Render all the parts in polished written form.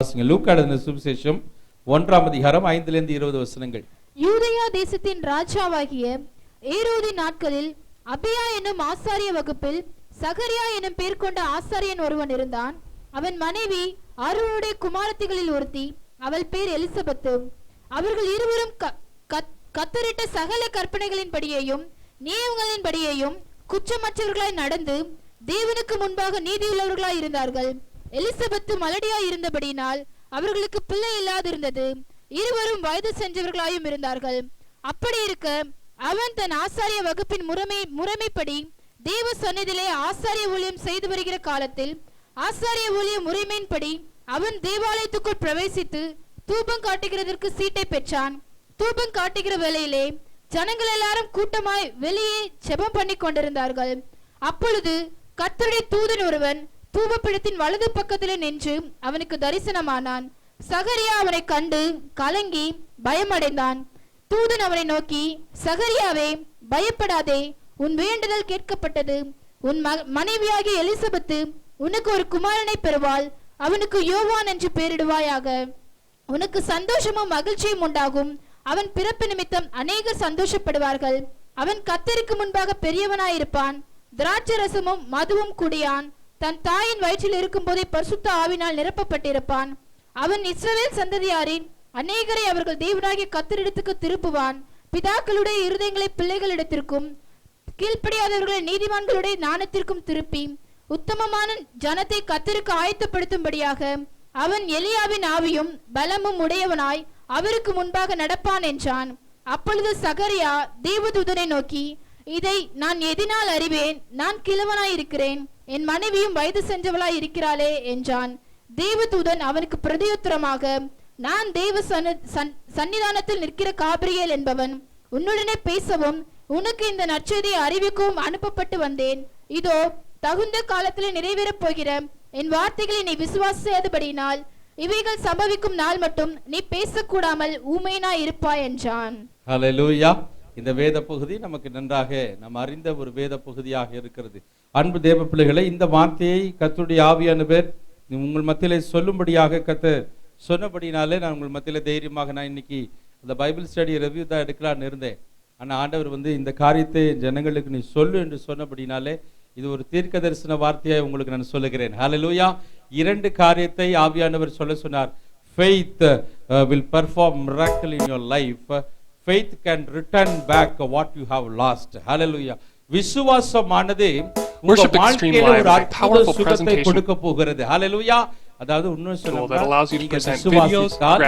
லூக்கா எழுதின சுவிசேஷம் 1ஆம் அதிகாரம் 5-20 வசனங்கள். யூதேயா தேசத்தின் ராஜாவாகிய ஏரோதின் நாட்களில் அபியா என்னும் ஆசாரிய வகுப்பில் சகரியா என்னும் பேர் கொண்ட ஆசாரியன் ஒருவன் இருந்தான். அவன் மனைவி ஆரோனுடைய குமாரத்திகளில் ஒருத்தி, அவள் பேர் எலிசபெத்து. அவர்கள் இருவரும் கத்தரிட்ட சகல கற்பனைகளின்படியேயும் நியமங்களின்படியேயும் குற்றமற்றவர்களாய் நடந்து தேவனுக்கு முன்பாக நீதியுள்ளவர்களாய் இருந்தார்கள். எலிசபெத்து மலடியாய் இருந்தபடியினால் அவர்களுக்கு பிள்ளை இல்லாதிருந்தது. இருவரும் வயது சென்றவர்களாயும் இருந்தார்கள். அப்படி இருக்க அவன் தன் ஆசாரிய வகுப்பின் முறைமைப்படி தேவ சந்நிதியிலே ஆசாரிய ஊழியம் செய்து வருகிற காலத்தில் ஆசாரிய ஊழிய முறைமையின்படி அவன் தேவாலயத்துக்குள் பிரவேசித்து தூபம் காட்டுகிறதற்கு சீட்டை பெற்றான். தூபம் காட்டுகிற வேளையிலே ஜனங்கள் எல்லாரும் கூட்டமாய் வெளியே ஜெபம் பண்ணி கொண்டிருந்தார்கள். அப்பொழுது கர்த்தருடைய தூதன் ஒருவன் தூபப்பீடத்தின் வலது பக்கத்திலே நின்று அவனுக்கு தரிசனமானான். சகரியா அவனை கண்டு கலங்கி பயமடைந்தான். தூதன் அவனை நோக்கி, சகரியாவே, பயப்படாதே, உன் வேண்டுதல் கேட்கப்பட்டது. உன் மனைவியாகிய எலிசபெத்து உனக்கு ஒரு குமாரனை பெறுவாள். அவனுக்கு யோவான் என்று பெயரிடுவாயாக. உனக்கு சந்தோஷமும் மகிழ்ச்சியும் உண்டாகும். அவன் பிறப்பு நிமித்தம் அநேகர் சந்தோஷப்படுவார்கள். அவன் கர்த்தருக்கு முன்பாக பெரியவனாயிருப்பான். திராட்சை ரசமும் மதுவும் குடியான். தன் தாயின் வயிற்றில் இருக்கும் போதே பரிசுத்த ஆவினால் நிரப்பப்பட்டிருப்பான். அவன் இஸ்ரவேல் சந்ததியாரின் அநேகரை அவர்கள் தேவனாகிய கர்த்தரிடத்துக்கு திருப்புவான். பிதாக்களுடைய இருதயங்களை பிள்ளைகளிடத்திற்கும் கீழ்ப்படியாதவர்களை நீதிமான்களுடைய ஞானத்திற்கும் திருப்பி உத்தமமான ஜனத்தை கர்த்தருக்கு ஆயத்தப்படுத்தும்படியாக அவன் எலியாவின் ஆவியும் பலமும் உடையவனாய் அவருக்கு முன்பாக நடப்பான் என்றான். அப்பொழுது சகரியா தேவதூதனை நோக்கி, இதை நான் எதினால் அறிவேன்? நான் கிழவனாய் இருக்கிறேன், என் மனைவியும் வயது சென்றவளாய் இருக்கிறாளே என்றான். தேவதூதன் அவனுக்கு பிரதியுத்தரமாக, நான் தேவ சன்னிதானத்தில் நிற்கிற காபிரியேல் என்பவன். உன்னுடனே பேசவும் உனக்கு இந்த நற்செய்தியை அறிவிக்கவும் அனுப்பப்பட்டு வந்தேன். இதோ தகுந்த காலத்தில் நிறைவேறப் போகிற என் வார்த்தைகளை நீ விசுவாசியாதபடியினால் இவைகள் சம்பவிக்கும் நாள் மட்டும் நீ பேசக்கூடாமல் ஊமையனாய் இருப்பாய் என்றான். ஹல்லேலூயா. இந்த வேத பகுதி நமக்கு நன்றாக நாம் அறிந்த ஒரு வேத பகுதியாக இருக்கிறது. அன்பு தேவ பிள்ளைகளை, இந்த வார்த்தையை கர்த்தருடைய ஆவியானவர் உங்கள் மத்தியிலே சொல்லும்படியாக கர்த்தர் சொன்னபடினாலே நான் உங்கள் மத்தியில தைரியமாக நான் இன்னைக்கு அந்த பைபிள் ஸ்டடி ரிவ்யூ தான் எடுக்கலான்னு இருந்தேன். ஆனால் ஆண்டவர் இந்த காரியத்தை ஜனங்களுக்கு நீ சொல்லு என்று சொன்னபடினாலே இது ஒரு தீர்க்க தரிசன வார்த்தையை உங்களுக்கு நான் சொல்லுகிறேன். ஹல்லேலூயா. 2 காரியத்தை ஆவியானவர் சொல்ல சொன்னார். Faith will perform miracle in your life. Faith can return back what you have lost. Hallelujah. விசுவாசமானது உங்க வாழ்க்கையில ஒரு அற்புத சுகத்தை கொடுக்க போகிறது. ஹல்லேலூயா. அதாவது இன்னும் சொல்லணும்னா நீங்க விசுவாசித்தால்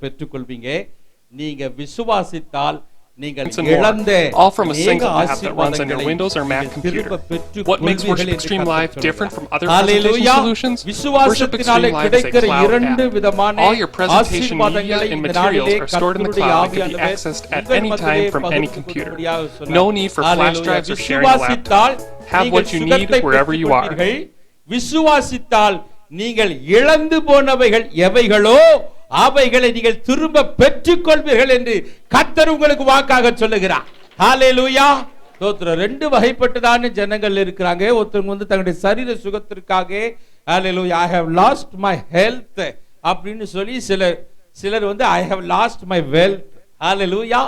பெற்றுக்கொள்வீங்க. நீங்க விசுவாசித்தால் நீங்கள் இழந்த all from a single app that runs on your Windows or Mac computer. What makes Worship Extreme Live different from other presentation solutions? Worship Extreme Live is a cloud app. All your presentation media and materials are stored in the cloud and can be accessed at any time from any computer. No need for flash drives or sharing a laptop. Have what you need wherever you are. விசுவாசித்தால் நீங்கள் இழந்து போனவைகள் எவைகளோ அவைகளை நீங்கள் திரும்ப பெற்றுக் கொள்வீர்கள் என்று கர்த்தர் உங்களுக்கு வாக்காக சொல்லுகிறார். ஹல்லேலூயா. ஸ்தோத்திரம். 2 வகைப்பட்டதான ஜனங்கள் இருக்கிறாங்க. ஒருத்தவங்க தங்களுடைய சரீர சுகத்திற்காக ஹல்லேலூயா I have lost my health அப்படின்னு சொல்லி சிலர் I have lost my wealth. Hallelujah.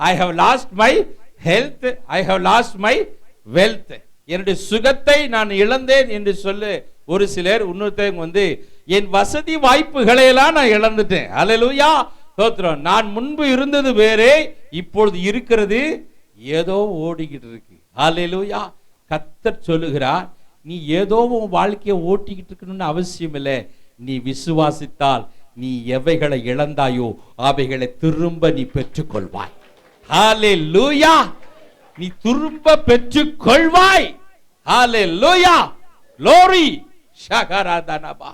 I have lost my health, I have lost my wealth. என்னுடைய சுகத்தை நான் இழந்தேன் என்று சொல்லு ஒரு சிலர். இன்னொருத்தவங்க என் வசதி வாய்ப்புகளை எல்லாம் நான் இழந்துட்டேன். ஹல்லேலூயா. ஸ்தோத்திரம். நான் முன்பு இருந்தது வேறே, இப்பொழுது இருக்கிறது ஏதோ ஓடிக்கிட்டு இருக்கு. ஹல்லேலூயா. கர்த்தர் சொல்லுகிறார், நீ ஏதோ உன் வாழ்க்கையை ஓட்டிக்கிட்டு இருக்கணும்னு அவசியம் இல்லை. நீ விசுவாசித்தால் நீ எவைகளை இழந்தாயோ அவைகளை திரும்ப நீ பெற்றுக்கொள்வாய். ஹல்லேலூயா. நீ திரும்ப பெற்றுக்கொள்வாய். ஹல்லேலூயா. glory ஷகராதனபா.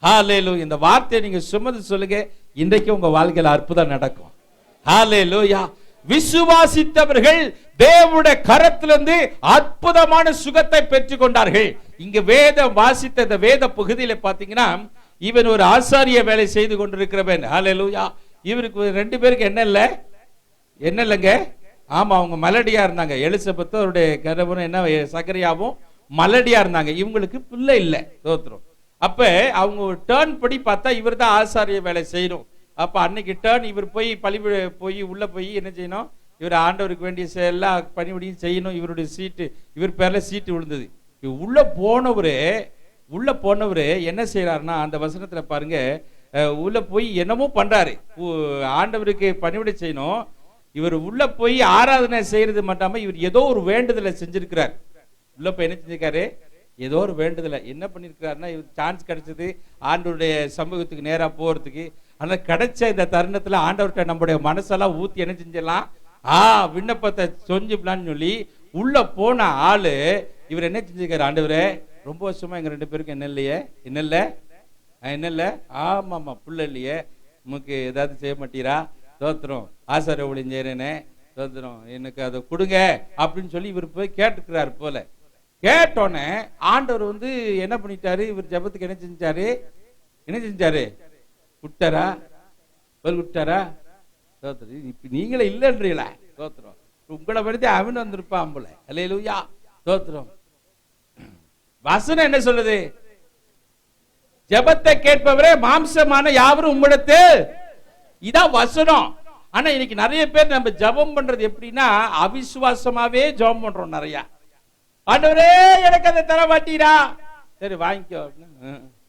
ஹல்லேலூயா. இந்த வார்த்தையை நீங்க சுமந்து சொல்லுங்க. இன்றைக்கு உங்க வாழ்க்கையில் அற்புதம் நடக்கும். ஹல்லேலூயா. விசுவாசித்தவர்கள் தேவனுடைய கரத்திலிருந்து அற்புதமான சுகத்தை பெற்றுக் கொண்டார்கள். இங்க வேதம் வாசித்த இந்த வேத பகுதியில பாத்தீங்கன்னா இவன் ஒரு ஆசாரிய வேலை செய்து கொண்டிருக்கிறவன். ஹல்லேலூயா. இவருக்கு 2 பேருக்கு என்ன இல்லைங்க? ஆமா, அவங்க மலடியா இருந்தாங்க. எலிசபெத் அவருடைய கணவன் சகரியாவும் மலடியா இருந்தாங்க. இவங்களுக்கு பிள்ளை இல்லை. ஸ்தோத்திரம். அப்ப அவங்க ஒரு டேர்ன் படி பார்த்தா இவர் தான் ஆசாரிய வேலை செய்யணும். அப்ப அன்னைக்கு டேர்ன் இவர் போய் போய் உள்ள போய் என்ன செய்யணும், இவர் ஆண்டவருக்கு வேண்டிய எல்லா பணிபடியும் செய்யணும். இவருடைய சீட்டு, இவர் பேர்ல சீட்டு விழுந்தது. உள்ள போனவரு என்ன செய்யறாருன்னா, அந்த வசனத்துல பாருங்க, உள்ள போய் என்னமோ பண்றாரு. ஆண்டவருக்கு பணிவிடை செய்யணும். இவர் உள்ள போய் ஆராதனை செய்யறது மட்டும் இவர் ஏதோ ஒரு வேண்டுதலை செஞ்சிருக்கிறார். உள்ள போய் என்ன செஞ்சிருக்காரு, ஏதோ ஒரு வேண்டுதலை என்ன பண்ணிருக்கிறாருன்னா, இவர் சான்ஸ் கிடைச்சது ஆண்டவருடைய சமூகத்துக்கு நேரா போறதுக்கு. ஆனா கிடைச்ச இந்த தருணத்துல ஆண்டவர்கிட்ட நம்முடைய மனசெல்லாம் ஊத்தி என்ன செஞ்சிடலாம், விண்ணப்பத்தை சொஞ்சிக்கலான்னு சொல்லி உள்ள போன ஆளு இவர் என்ன செஞ்சிருக்காரு, ஆண்டவரே ரொம்ப வருஷமா எங்க 2 பேருக்கும் என்ன இல்லையே, என்ன இல்ல, ஆமாமா புள்ள இல்லையே, நமக்கு ஏதாவது செய்ய மாட்டீரா, தோத்திரம் ஆசார ஊழியம் செய்யறேனே, தோத்திரம் எனக்கு அதை கொடுங்க அப்படின்னு சொல்லி இவர் போய் கேட்டுக்கிறாரு போல. கேட்டோன்னே ஆண்டவர் என்ன பண்ணிட்டாரு, இவர் ஜபத்துக்கு என்ன செஞ்சாரு விட்டாரா, தோத்திரம் இப்ப நீங்களே இல்லைன்றீங்களா, தோத்திரம் உங்களை படுத்தி அவன் வந்திருப்பான் போல. அல்லேலூயா, தோத்திரம். வசனம் என்ன சொல்லுது, ஜெபத்தை கேட்பவரே மாம்சமான யாவரும் உம்மிடத்தில், இதான் வசனம். ஆனா இன்னைக்கு நிறைய பேர் நம்ம ஜெபம் பண்றது எப்படின்னா, அவிசுவாசமாவே ஜெபம் பண்றோம் நிறைய. ஆண்டவரே எனக்கு அதை தர மாட்டீரா, சரி வாங்கிக்கோ.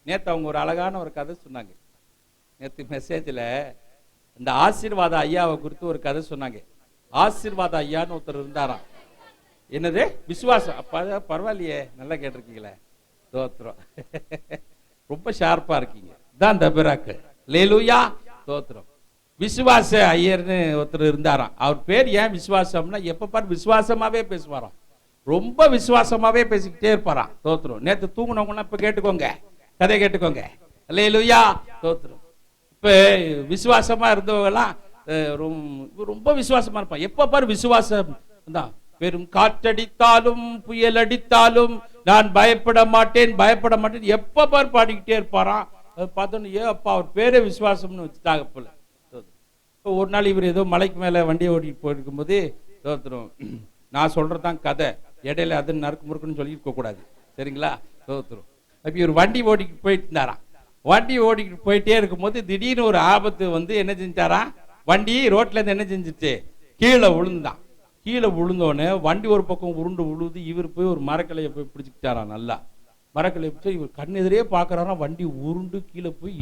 நேத்து அவங்க ஒரு அழகான ஒரு கதை சொன்னாங்க. நேத்து மெசேஜ்ல இந்த ஆசீர்வாத ஐயாவை குறித்து ஒரு கதை சொன்னாங்க. ஆசீர்வாத ஐயான்னு ஒருத்தர் இருந்தாராம். என்னது, விசுவாசம். பரவாயில்லையே, நல்லா கேட்டிருக்கீங்களே, தோத்திரம். ரொம்ப ஷார்ப்பா இருக்கீங்க. தான் தபிராக்கு. அல்லேலூயா, தோத்திரம். விசுவாச ஐயர்னு ஒருத்தர் இருந்தாராம். அவர் பேர் ஏன் விசுவாசம்னா, எப்ப பாரு விசுவாசமாவே பேசுவாராம். ரொம்ப விசுவாசமாவே பேசிக்கிட்டே இருப்பாராம். தோத்திரம். நேத்து தூங்குனவங்கன்னா இப்ப கேட்டுக்கோங்க, கதை கேட்டுக்கோங்க. அல்லேலூயா, தோத்திரம். இப்ப விசுவாசமா இருந்தவங்க எல்லாம் ரொம்ப விசுவாசமா இருப்பான். எப்ப பாரு விசுவாசம் தான். பெரும் காற்றடித்தாலும் புயல் அடித்தாலும் நான் பயப்பட மாட்டேன் எப்ப பாரு பாடிக்கிட்டே இருப்பாராம். பார்த்தோன்னு அப்பா அவர் பேரே விசுவாசம்னு வச்சுட்டாங்க போல. ஒரு நாள் இவர் ஏதோ மலைக்கு மேல வண்டியை ஓட்டிட்டு போயிருக்கும் போது, தோத்திரம் நான் சொல்றதுதான் கதை, இடையில அது நறுக்கு முறுக்குன்னு சொல்லி இருக்க கூடாது, சரிங்களா, தோத்திரம். அப்ப இவர் வண்டி ஓட்டிக்கிட்டு போயிட்டு இருந்தாராம். வண்டி ஓட்டிக்கிட்டு போயிட்டே இருக்கும்போது திடீர்னு ஒரு ஆபத்து என்ன செஞ்சாராம், வண்டி ரோட்ல இருந்து என்ன செஞ்சிச்சு, கீழே விழுந்தான். கீழே விழுந்தோடனே வண்டி ஒரு பக்கம் உருண்டு விழுது. இவர் போய் ஒரு மரக்கலையை போய் பிடிச்சிக்கிட்டாராம். நல்லா மரக்கலையை பிடிச்சா இவர் கண் எதிரே பாக்குறாராம், வண்டி உருண்டு கீழே போய்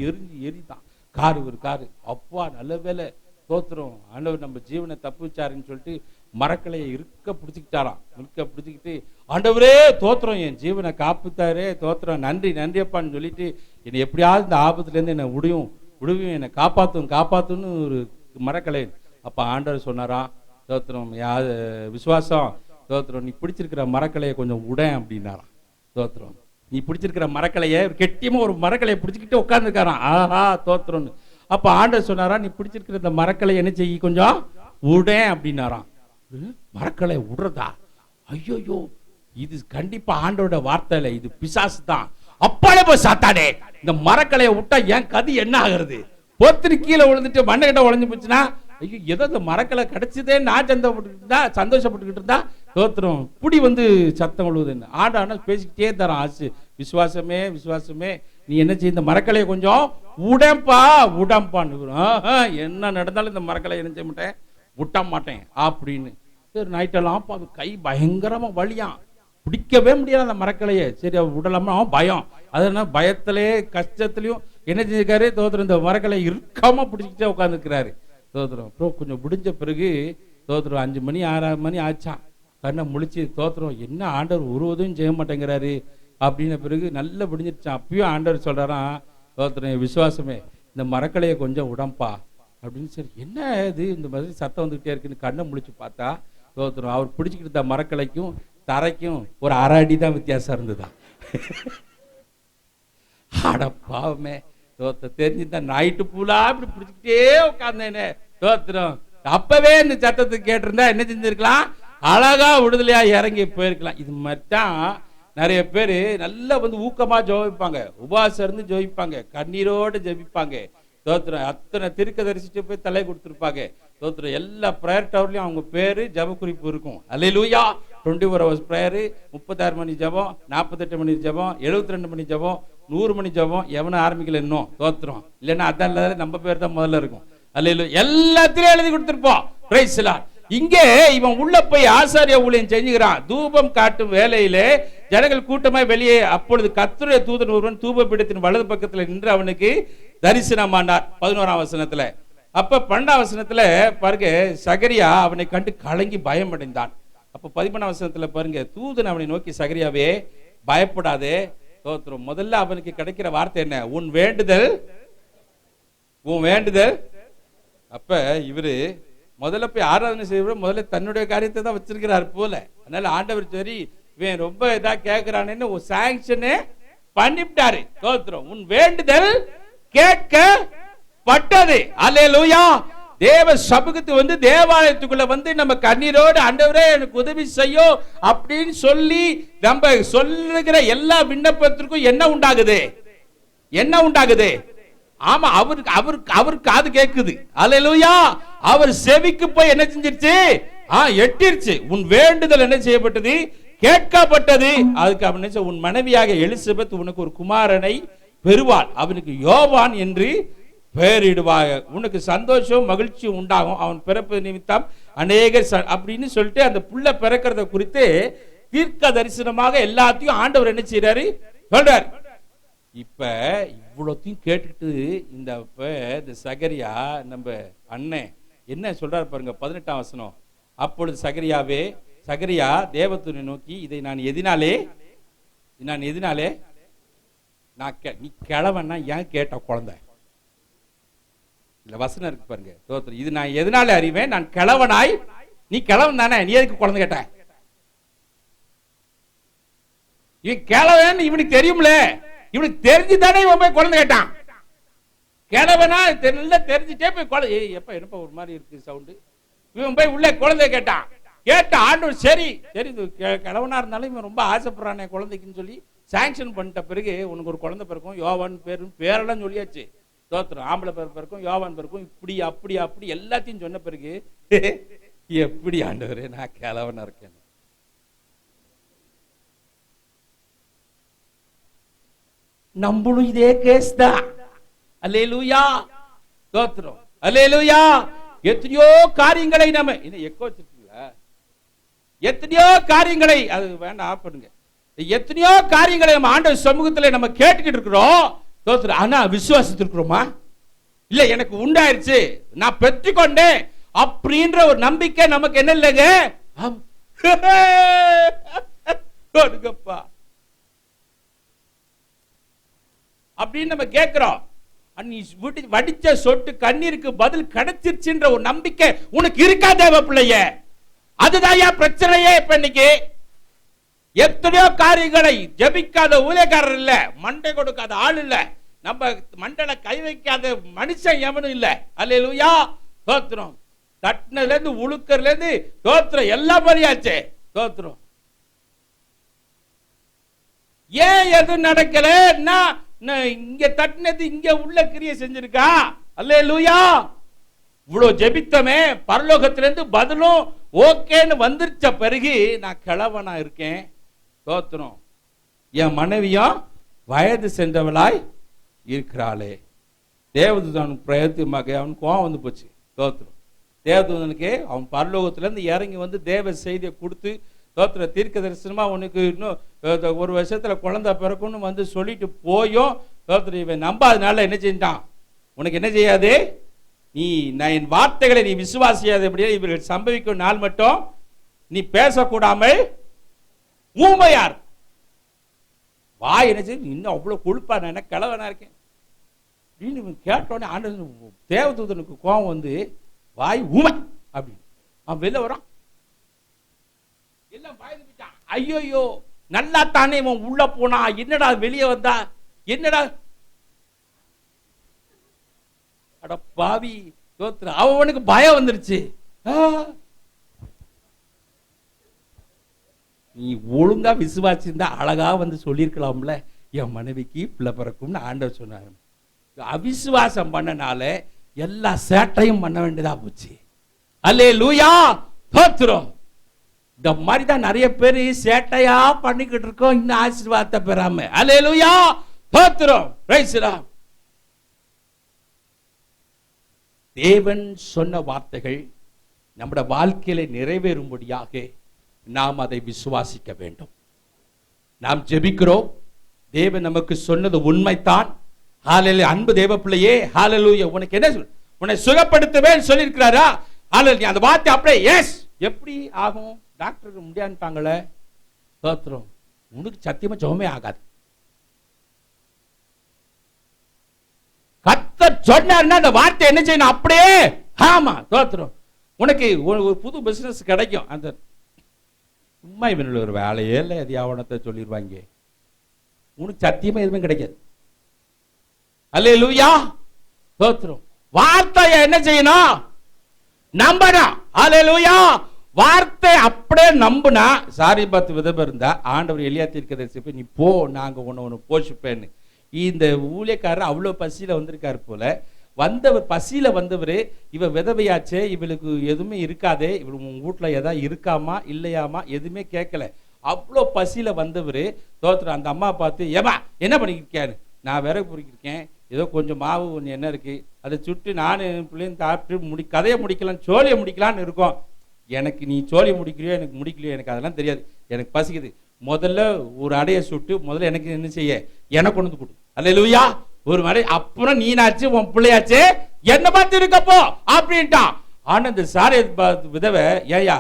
எரிதான் காரு. அப்பா நல்ல வேலை, தோத்திரம், ஆண்டவர் நம்ம ஜீவனை தப்பு வச்சாருன்னு சொல்லிட்டு மரக்கலையை இருக்க பிடிச்சிக்கிட்டு, ஆண்டவரே தோத்திரம், என் ஜீவனை காப்புத்தாரே, தோத்திரம், நன்றியப்பான்னு சொல்லிட்டு என்னை எப்படியாவது இந்த ஆபத்துல இருந்து என்னை விடுவியும் என்னை காப்பாத்துன்னு ஒரு மரக்கலை. அப்ப ஆண்டவர் சொன்னாராம், தோத்திரம் விசுவாசம், தோத்திரம் நீ பிடிச்சிருக்கிற மரக்கலையை கொஞ்சம் உடன் அப்படின்னாராம். தோத்திரம் நீ பிடிச்சிருக்கிற மரக்கலையை கெட்டியமா ஒரு மரக்கலையை பிடிச்சிக்கிட்டு உட்கார்ந்துருக்காராம். ஆஹா, தோத்திரம்னு. அப்ப ஆண்டவர் சொன்னாரா, நீ பிடிச்சிருக்கிற இந்த மரக்கலை என்ன செய்ய கொஞ்சம் உடன் அப்படின்னாராம். மரக்கலை விடுறதா, ஐயோ இது கண்டிப்பா ஆண்டோட வார்த்தை இல்ல, இது பிசாசு தான். அப்பாலே போய் சாத்தானே, இந்த மரக்கலையை விட்டா என் கதி என்ன ஆகுறது, பொத்துன்னு கீழே விழுந்துட்டு மண்ணை கிட்ட உழைஞ்சு போச்சுன்னா, ஐயோ ஏதோ இந்த மரக்கலை கிடைச்சதே நான் சந்தோஷப்பட்டுக்கிட்டு இருந்தா, தோத்திரம் புடி சத்தம் விழுவுதுன்னு ஆண்டான பேசிக்கிட்டே தரான். ஆசு விசுவாசமே நீ என்ன செய்ய, இந்த மரக்கலையை கொஞ்சம் உடம்பான்னு. என்ன நடந்தாலும் இந்த மரக்கலை என்ன செய்ய மாட்டேன், விட்ட மாட்டேன் அப்படின்னு. சரி நைட்டெல்லாம் கை பயங்கரமா வலியான், பிடிக்கவே முடியாது அந்த மரக்கலையை. சரி அவர் விடலாமா, பயம். அதனால பயத்திலேயே கஷ்டத்திலையும் என்ன செஞ்சிருக்காரு, தோத்திரம் இந்த மரக்கலையை இருக்காம பிடிச்சிக்கிட்டே உட்காந்துருக்கிறாரு. தோத்திரம் அப்புறம் கொஞ்சம் முடிஞ்ச பிறகு தோத்திரம் 5 மணி 6 மணி ஆச்சான். கண்ணை முழிச்சு, தோத்திரம் என்ன ஆண்டவர் ஒரு உதவியும் செய்ய மாட்டேங்கிறாரு அப்படின்ன பிறகு நல்லா பிடிஞ்சிருச்சான். அப்பயும் ஆண்டவர் சொல்றாராம், தோத்திரம் விசுவாசமே இந்த மரக்கலையை கொஞ்சம் உடம்பா அப்படின்னு. சரி என்ன இது இந்த மாதிரி சத்தம் வந்துகிட்டே இருக்குன்னு கண்ணை முழிச்சு பார்த்தா, தோத்திரம் அவர் பிடிச்சிக்கிட்டு இருந்த மரக்கலைக்கும் தரைக்கும் ஒரு 1/2 அடி தான் வித்தியாசம் இருந்துதான். அட பாவமே, தோத்திரம் தெரிஞ்சுதான் நைட்டு பூலா இப்படி பிடிச்சிக்கிட்டே உட்கார்ந்தேனே. தோத்திரம் அப்பவே இந்த சத்தத்துக்கு கேட்டிருந்தா என்ன செஞ்சிருக்கலாம், அழகா விடுதலையா இறங்கி போயிருக்கலாம். இது மாதிரிதான் நிறைய பேரு நல்லா ஊக்கமா ஜெபிப்பாங்க, உபவாசம் இருந்து ஜெபிப்பாங்க, கண்ணீரோடு ஜெபிப்பாங்க. தோத்திரம் அத்தனை திருக்க தரிசிட்டு போய் தலை கொடுத்துருப்பாங்க. ஸ்தோத்திரம். எல்லா பிரேயர் டவர்லயும் அவங்க பேரு ஜெப குறிப்பு இருக்கும். அல்லேலூயா. 24 hours பிரேயர், 36 மணி ஜெபம், 48 மணி ஜெபம், 72 மணி ஜெபம், 100 மணி ஜெபம். எவனும் ஆரம்பிக்கல இன்னும். ஸ்தோத்திரம். இல்லைன்னா அதான் இல்லாத நம்ம பேர் தான் முதல்ல இருக்கும். அல்லேலூயா. எல்லாத்திலையும் எழுதி கொடுத்திருப்போம். Price the Lord. இங்கே இவன் உள்ள போய் ஆசாரிய ஊழியம் செஞ்சுக்கிறான். தூபம் காட்டும் வேளையிலே ஜனங்கள் கூட்டமாய் வெளியே, அப்பொழுது கர்த்தருடைய தூதன் ஒருவன் தூபபீடத்தின் வலது பக்கத்தில் நின்று அவனுக்கு தரிசனமானார். 11ஆம் வசனத்துல. அப்ப 12ஆம் வசனத்துல பாருங்க, சகரியா அவனை கண்டு கலங்கி பயம் அடைந்தான். அப்ப 13ஆம் வசனத்துல பாருங்க, தூதன் அவனை நோக்கி, சகரியாவே பயப்படாதே. ஸ்தோத்திரம். முதல்ல அவனுக்கு கிடைக்கிற வார்த்தை என்ன? உன் வேண்டுதல், உன் வேண்டுதல். அப்ப இவரு முதல்ல போய் ஆராதனை செய்ய முதல்ல தன்னுடைய காரியத்தை தான் வச்சிருக்கிறார் போல. அதனால ஆண்டவர் சரி இவன் ரொம்ப இதா கேட்கிறானேன்னு ஒரு சாங்ஷனே பண்ணிவிட்டாரு. ஸ்தோத்திரம். உன் வேண்டுதல் கேட்கப்பட்டது. அல்லேலூயா. தேவ சமூகத்துக்கு வந்து தேவாலயத்துக்குள்ள வந்து நம்ம கண்ணீரோடு ஆண்டவரே எனக்கு உதவி செய்யும் அப்படின்னு சொல்லி நம்ம சொல்லுகிற எல்லா விண்ணப்பத்திற்கும் என்ன உண்டாகுது? என்ன உண்டாகுது? ஆமா, அவருக்கு காது கேக்குது. அல்லேலூயா. அவர் செவிக்கு போய் என்ன செஞ்சிருச்சு? எட்டிருச்சு. உன் வேண்டுதல் என்ன செய்யப்பட்டது? கேட்கப்பட்டது. அதுக்கு அவன் என்ன, உன் மனைவியாக எலிசபெத் உனக்கு ஒரு குமாரனை பெறுவாள், அவனுக்கு யோவான் என்று பெயரிடுவாங்க. உனக்கு சந்தோஷம் மகிழ்ச்சி உண்டாகும், அவன் பிறப்பு நிமித்தம் அநேகர் அப்படின்னு சொல்லிட்டு அந்த புள்ள பிறக்கிறத குறித்து தீர்க்க தரிசனமாக எல்லாத்தையும் ஆண்டவர் என்ன செய்யறாரு? சொல்றார். இப்ப இவ்வளோத்தையும் கேட்டுட்டு இந்த சகரியா நம்ம அண்ணன் என்ன சொல்றாரு பாருங்க. 18ஆம் வசனம். அப்பொழுது சகரியா தேவதூதனை நோக்கி, இதை நான் எதினாலே நீ கிழவன்னா ஏன் கேட்ட குழந்தை? இல்ல வசனம் இருக்கு பாருங்க. தோத்திரம். இது நான் எதனால அறிவேன்? நான் கிழவனாய், நீ கிழவன் தானே, நீ எதுக்கு குழந்தை கேட்ட? இவன் கிழவன் இவனுக்கு தெரியும்ல, இவனுக்கு தெரிஞ்சுதானே இவன் போய் குழந்தை கேட்டான். கிழவனா தெரிஞ்சுட்டே போய் குழந்தை, எப்ப என்னப்பா ஒரு மாதிரி இருக்கு சவுண்டு, இவன் போய் உள்ள குழந்தை கேட்டான். கேட்ட ஆண்டவர் சரி கிழவனா இருந்தாலும் இவன் ரொம்ப ஆசைப்படுறானே குழந்தைக்குன்னு சொல்லி சாங்ஷன் பண்ணிட்ட பிறகு உனக்கு ஒரு குழந்தை பிறக்கும், யோவான் பேரெல்லாம் சொல்லியாச்சு. தோத்திரம். ஆம்பளை பேர் பிறக்கும், யோவான் பிறக்கும், இப்படி அப்படி அப்படி எல்லாத்தையும் சொன்ன பிறகு எப்படி ஆண்டவரே நான் கிழவனா இருக்கேன்? நம்மளும் இதே கேஸ் தான். அல்லேலூயா. தோத்திரம். அல்லேலூயா. எத்தனையோ காரியங்களை நம்ம எக்கோ வச்சிருக்கீங்களா? எத்தனையோ காரியங்களை, அது வேண்டாம் ஆஃப் பண்ணுங்க. எத்தனையோ காரியங்களை நம்ம ஆண்டவர் சமூகத்தில் நம்ம கேட்டுக்கிட்டு இருக்கிறோம். தோத்திரம். ஆனா விசுவாசித்திருக்கிறோமா? இல்ல எனக்கு உண்டாயிருச்சு, நான் பெற்றுக்கொண்டேன் அப்படின்ற ஒரு நம்பிக்கை நமக்கு என்ன இல்லைங்க. அப்படின்னு நம்ம கேட்கிறோம். வடிச்ச சொட்டு கண்ணீருக்கு பதில் கிடைச்சிருச்சுன்ற ஒரு நம்பிக்கை உனக்கு இருக்கா தேவ பிள்ளைய? அதுதான் பிரச்சனையே. இப்ப இன்னைக்கு எத்தனையோ காரியங்களை ஜெபிக்காத ஊழியக்காரர் இல்ல, மண்டை கொடுக்காத ஆள் இல்ல, நம்ம மண்டல கை வைக்காத மனுஷன் எவனும் இல்ல. அல்லேலூயா. தோத்திரம். தட்டினதுல இருந்து உழுக்கர்ல இருந்து தோத்திரம் எல்லாம் பண்ணியாச்சு. தோத்திரம். ஏன் எதுவும் நடக்கல? இங்க தட்டினது இங்க உள்ள கிரியை செஞ்சிருக்கா? அல்லேலூயா. இவ்வளவு ஜெபித்தமே, பரலோகத்திலிருந்து பதிலும் ஓகேன்னு வந்துருச்ச பிறகு நான் கிழவனா இருக்கேன். தோத்திரம். என் மனைவியும் வயது சென்றவளாய் இருக்கிறாளே. தேவதூதன் பிரயத்தமாக அவன் கோவம் வந்து போச்சு. தோத்திரம். தேவதூதனுக்கு அவன் பரலோகத்திலிருந்து இறங்கி வந்து தேவ செய்தியை கொடுத்து, தோத்திர தீர்க்க தரிசனமா உனக்கு இன்னும் ஒரு வருஷத்துல குழந்தை பிறக்கும்னு வந்து சொல்லிட்டு போயும் தோத்திர இவன் நம்பாதனால என்ன செஞ்சான்? உனக்கு என்ன செய்யாது? நான் என் வார்த்தைகளை நீ விசுவாசியாத எப்படியா இவர்கள் சம்பவிக்கும் நாள் மட்டும் நீ பேசக்கூடாமல் ஊமையார். வாய் என்ன செய்ய இன்னும் அவ்வளவு கொழுப்பா, நான் என்ன கிழவனா இருக்கேன் அப்படின்னு கேட்டோடனே ஆண்டவர் தேவதூதனுக்கு கோபம் வந்து வாய் ஊமை அப்படின்னு அவன் வெளில வரான். எல்லாம் பயந்து போயிட்டான். ஐயோ நல்லா தானே இவன் உள்ள போனா, என்னடா வெளியே வந்தா என்னடா? அட பாவி. தோத்திர. அவனுக்கு பயம் வந்துருச்சு. நீ ஒழுங்கா விசுவாசிருந்தா அழகா வந்து சொல்லிருக்கலாம்ல, என் மனைவிக்கு பிள்ளை பிறக்கும்னு ஆண்டவர் சொன்னார். அவிசுவாசம் பண்ணனால எல்லா சேட்டையும் பண்ண வேண்டியதா போச்சு. அல்லேலூயா, ஸ்தோத்திரம். இந்த மாதிரி தான் நிறைய பேர் சேட்டையா பண்ணிக்கிட்டு இருக்கோம், இன்னும் ஆசீர்வாதத்தை பெறாம. அல்லேலூயா, ஸ்தோத்திரம். Praise the Lord. தேவன் சொன்ன வார்த்தைகள் நம்முடைய வாழ்க்கையில நிறைவேறும்படியாக நாம் அதை விசுவாசிக்க வேண்டும். நாம் ஜெபிக்கிறோம், தேவன் நமக்கு சொன்னது உண்மைதான். ஹalleluya. அன்பு தேவ பிள்ளையே, ஹalleluya. உனக்கு என்ன உன்னை சுகப்படுத்துவேன் சொல்லியிருக்கிறாரா? ஹalleluya. அந்த வார்த்தை அப்படியே எஸ். எப்படி ஆகும்? டாக்டருக்கு முடியாதுட்டாங்களே, ஸ்தோத்திரம். உனக்கு சத்தியமா ஜெபமே ஆகாது. கர்த்தர் சொன்னார்னா அந்த வார்த்தை என்ன செய்யணும்? அப்படியே ஆமா, ஸ்தோத்திரம். உனக்கு ஒரு புது பிசினஸ் கிடைக்கும். அந்த சும்மா இவனில் ஒரு வேலையே இல்லை, எதையாவனத்தை சொல்லிடுவாங்க. உனக்கு சத்தியமா எதுவுமே கிடைக்காது. அல்லேலூயா, ஸ்தோத்திரம். வார்த்தையை என்ன செய்யணும்? நம்பணும். அல்லேலூயா. வார்த்தை அப்படியே நம்புனா, சாரி பார்த்து விதவை இருந்தா ஆண்டவர் எலியா தீர்க்கதரிசி நீ போ, நாங்க உன்னை போஷிப்பேன்னு. இந்த ஊழியக்காரர் அவ்வளவு பசியில வந்திருக்காரு போல. வந்தவர் பசியில வந்தவர், இவ விதவையாச்சே, இவளுக்கு எதுவுமே இருக்காதே, இவள் உங்க வீட்டுல எதா இருக்காமா இல்லையாமா எதுவுமே கேட்கல. அவ்வளோ பசியில வந்தவர் தோத்துற அந்த அம்மா பார்த்து, ஏமா என்ன பண்ணிக்கிருக்கேன்னு. நான் விறகு பொறுக்கிருக்கேன், ஏதோ கொஞ்சம் மாவு ஒன்று என்ன இருக்கு, அதை சுட்டு நான் பிள்ளைங்க சாப்பிட்டு கதையை முடிக்கலாம், சோழியை முடிக்கலான்னு இருக்கோம். எனக்கு நீ சோழியை முடிக்கிறியோ எனக்கு முடிக்கலையோ எனக்கு அதெல்லாம் தெரியாது, எனக்கு பசிக்குது. முதல்ல ஒரு அடையை சுட்டு முதல்ல எனக்கு என்ன செய்ய, எனக்கு கொண்டு கொடு. அல்லேலூயா. ஒரு மாதிரி அப்புறம் நீனாச்சு உன் பிள்ளையாச்சு என்ன பார்த்து இருக்கப்போ அப்படின்ட்டான். ஆனா இந்த சாரை விதவை, ஏயா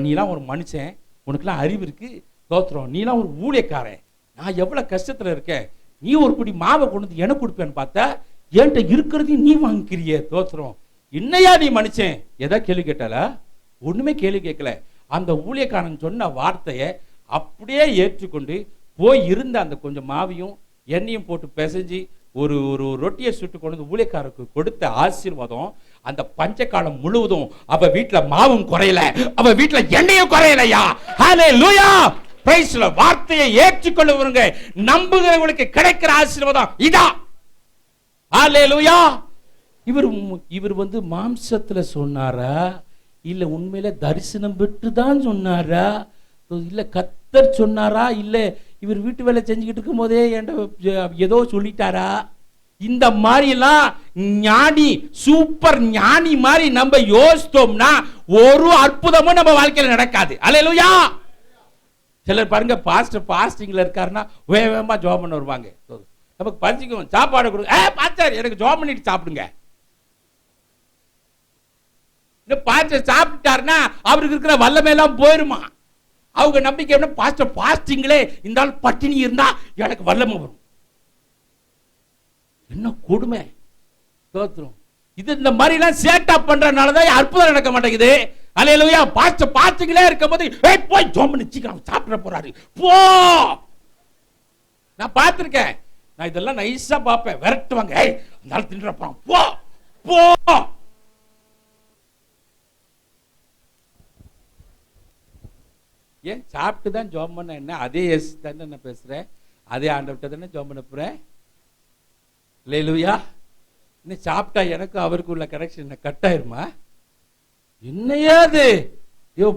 நீலாம் ஒரு மனுஷன், உனக்குலாம் அறிவு இருக்கு, தோத்துறோம், நீலாம் ஒரு ஊழியக்காரன், நான் எவ்வளவு கஷ்டத்துல இருக்கேன், நீ ஒரு குடி மாவை கொண்டு எனக்கு கொடுப்பேன்னு பார்த்தா என்கிட்ட இருக்கிறதையும் நீ வாங்கிக்கிறியே, தோத்துறோம், என்னையா நீ மனுஷன்? எதா கேள்வி கேட்டால? ஒண்ணுமே கேள்வி கேட்கல. அந்த ஊழியக்காரன் சொன்ன வார்த்தையை அப்படியே ஏற்றுக்கொண்டு போய் இருந்த அந்த கொஞ்சம் மாவையும் எண்ணெயும் போட்டு பிசைஞ்சு ஒரு ஒரு ரொட்டியை சுட்டு கொண்டு ஊழியக்காரருக்கு கொடுத்த ஆசீர்வாதம் அந்த பஞ்ச காலம் முழுவதும் அவ வீட்டுல மாவும் குறையல, அவ வீட்டுல எண்ணெயும் குறையலையா. ஹல்லேலூயா, பிரைஸ் தி லார்ட். வார்த்தையை ஏற்றுக்கொள்ளுவங்க, நம்புகிறவங்களுக்கு கிடைக்கிற ஆசீர்வாதம் இதான். ஹல்லேலூயா. இவர் வந்து மாம்சத்துல சொன்னாரா இல்ல உண்மையில தரிசனம் பெற்று தான் சொன்னாரா, இல்ல கர்த்தர் சொன்னாரா, இல்ல இவர் வீட்டு வேலை செஞ்சுக்கிட்டு இருக்கும் போதே ஏதோ சொல்லிட்டாரா? இந்த மாதிரி எல்லாம் ஞானி, சூப்பர் ஞானி மாதிரி நம்ம யோசித்தோம்னா ஒரு அற்புதமும் நம்ம வாழ்க்கையில நடக்காது. அல்லேலூயா. சிலர் பாருங்க, பாஸ்டர் பாஸ்டிங்ல இருக்காருன்னா வேகமா ஜெபம் பண்ண வருவாங்க. நமக்கு பரிசுக்கும் சாப்பாடு கொடுங்க, பாஸ்டர் எனக்கு ஜெபம் பண்ணிட்டு சாப்பிடுங்க. பாஸ்டர் சாப்பிட்டாருன்னா அவருக்கு இருக்கிற வல்லமை எல்லாம் போயிருமா. அவங்க நம்பிக்கை என்ன, பாஸ்டர் பாஸ்டிங்லே இந்த ஆள் பட்டினி இருந்தா எனக்கு வல்லமை வரும். என்ன கொடுமை, தோத்துரும். இது இந்த மாதிரி எல்லாம் சேட்டா பண்றதுனாலதான் அற்புதம் நடக்க மாட்டேங்குது. அல்லேலூயா. பாஸ்டர் பாஸ்டிங்லே இருக்கும்போது போய் ஜெபம் பண்ணி சீக்கிரம் சாப்பிட போறாரு போ. நான் பார்த்திருக்கேன், நான் இதெல்லாம் நைஸா பார்ப்பேன், விரட்டுவாங்க, அந்த ஆள் தின்ற போறான் போ போ. ஏன் சாப்பிட்டு தான் ஜெபம் பண்ண என்ன, அதே எஸ் தானே நான் பேசுறேன், அதே ஆண்டவர்கிட்ட தானே ஜெபம் பண்ண போறேன். அல்லேலூயா. இன்னும் சாப்பிட்டா எனக்கு அவருக்கு உள்ள கனெக்ஷன் கட் ஆயிருமா? என்னையாது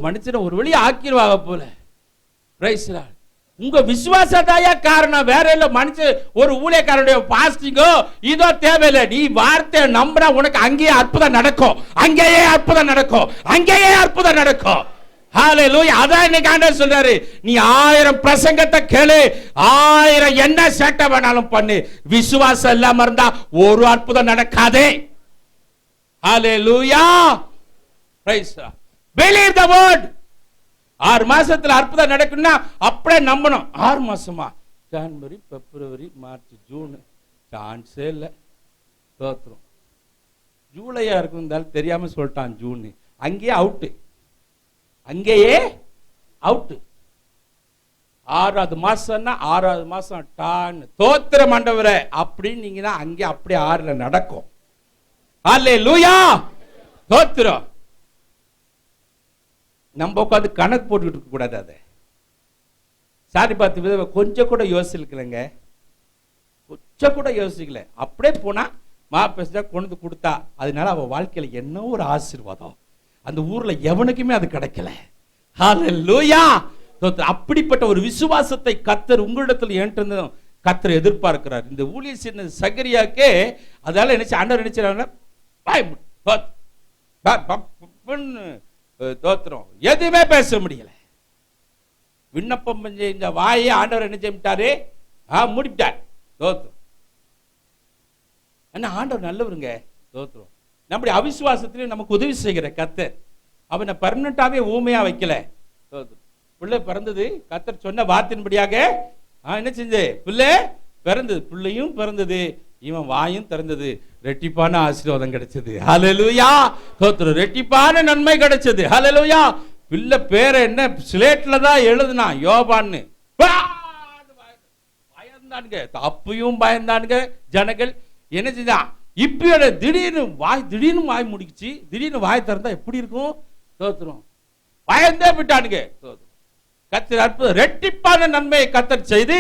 மனுஷனை ஒரு வழி ஆக்கிடுவாங்க போல. Price the Lord. உங்க விசுவாசத்தாயா காரணம், வேற இல்ல. மனுஷன் ஒரு ஊழியக்காரனுடைய பாஸ்டிங்கோ இதோ தேவையில்லை. நீ வார்த்தையை நம்பினா உனக்கு அங்கேயே அற்புதம் நடக்கும், அங்கேயே அற்புதம் நடக்கும், அங்கேயே அற்புதம் நடக்கும். ஹல்லேலூயா. அதான் இன்னைக்கு ஆண்டவர் சொல்றாரு, நீ 1000 பிரசங்கத்தை கேளு, 1000 என்ன சேட்டை வேணாலும் பண்ணு, விசுவாசம் இல்லாம இருந்தா ஒரு அற்புதம் நடக்காதே. Hallelujah. Praise the lord. Believe the word. 6 மாசத்துல அற்புதம் நடக்கும்னா அப்படியே நம்பணும். 6 மாசமா? ஜனவரி, பிப்ரவரி, மார்ச், ஜூன், சான்ஸே இல்ல. தோத்துரும். ஜூலையா இருக்கும் தெரியாம சொல்லிட்டான் ஜூன், அங்கேயே அவுட்டு, அங்கேயே அவுட். 6வது மாசம்னா 6வது மாசம் டான் தோத்திரம் ஆண்டவரே அப்படின்னு நீங்க அங்கே அப்படியே 6ல நடக்கும். அல்லேலூயா. தோத்திரம். நம்ம உட்காந்து கணக்கு போட்டுக்கிட்டு இருக்க கூடாது. அதை சாரி பார்த்து கொஞ்சம் கூட யோசிக்கலங்க, கொஞ்சம் கூட யோசிக்கல, அப்படியே போனா மா பேச கொண்டு கொடுத்தா, அதனால அவ வாழ்க்கையில என்ன ஒரு ஆசீர்வாதம். அந்த ஊர்ல எவனுக்குமே அது கிடைக்கல. ஹல்லேலூயா. அப்படிப்பட்ட ஒரு விசுவாசத்தை கர்த்தர் உங்களிடத்தில் ஏற்றிருந்த கர்த்தர் எதிர்பார்க்கிறார். இந்த ஊழியர் சின்ன சகரியாக்கே அதால நினைச்சு ஆண்டவர் நினைச்சாங்க தோத்திரம், எதுவுமே பேச முடியல. விண்ணப்பம் இந்த வாயை ஆண்டவர் என்ன செய்யிட்டாரு, முடிட்டார். தோத்திரம். ஆனா ஆண்டவர் நல்லவருங்க. தோத்திரம். நம்முடைய அவிசுவாசத்திலே நமக்கு உதவி செய்கிற கர்த்தர் அவனை பர்மனண்டாவே ஊமையா வைக்கல. பிள்ளை பிறந்தது, கர்த்தர் சொன்ன வார்த்தையின்படியாக என்ன செஞ்சு பிள்ளை பிறந்தது, பிள்ளையும் பிறந்தது, இவன் வாயும் திறந்தது, ரெட்டிப்பான ஆசீர்வாதம் கிடைச்சது. ஹல்லேலூயா. தோத்திரம். ரெட்டிப்பான நன்மை கிடைச்சது. ஹல்லேலூயா. பிள்ளை பேரை என்ன ஸ்லேட்ல தான் எழுதுனா யோபான்னு. பயந்தானுங்க, அப்பயும் பயந்தானுங்க ஜனங்கள். என்ன செஞ்சா இப்ப திடீர்னு வாய் முடிச்சு, திடீர்னு வாய் திறந்தா எப்படி இருக்கும்? தோத்திரம். பயந்தே விட்டானுங்க. கர்த்தர் அற்புதம் ரெட்டிப்பான நன்மையை கர்த்தர் செய்து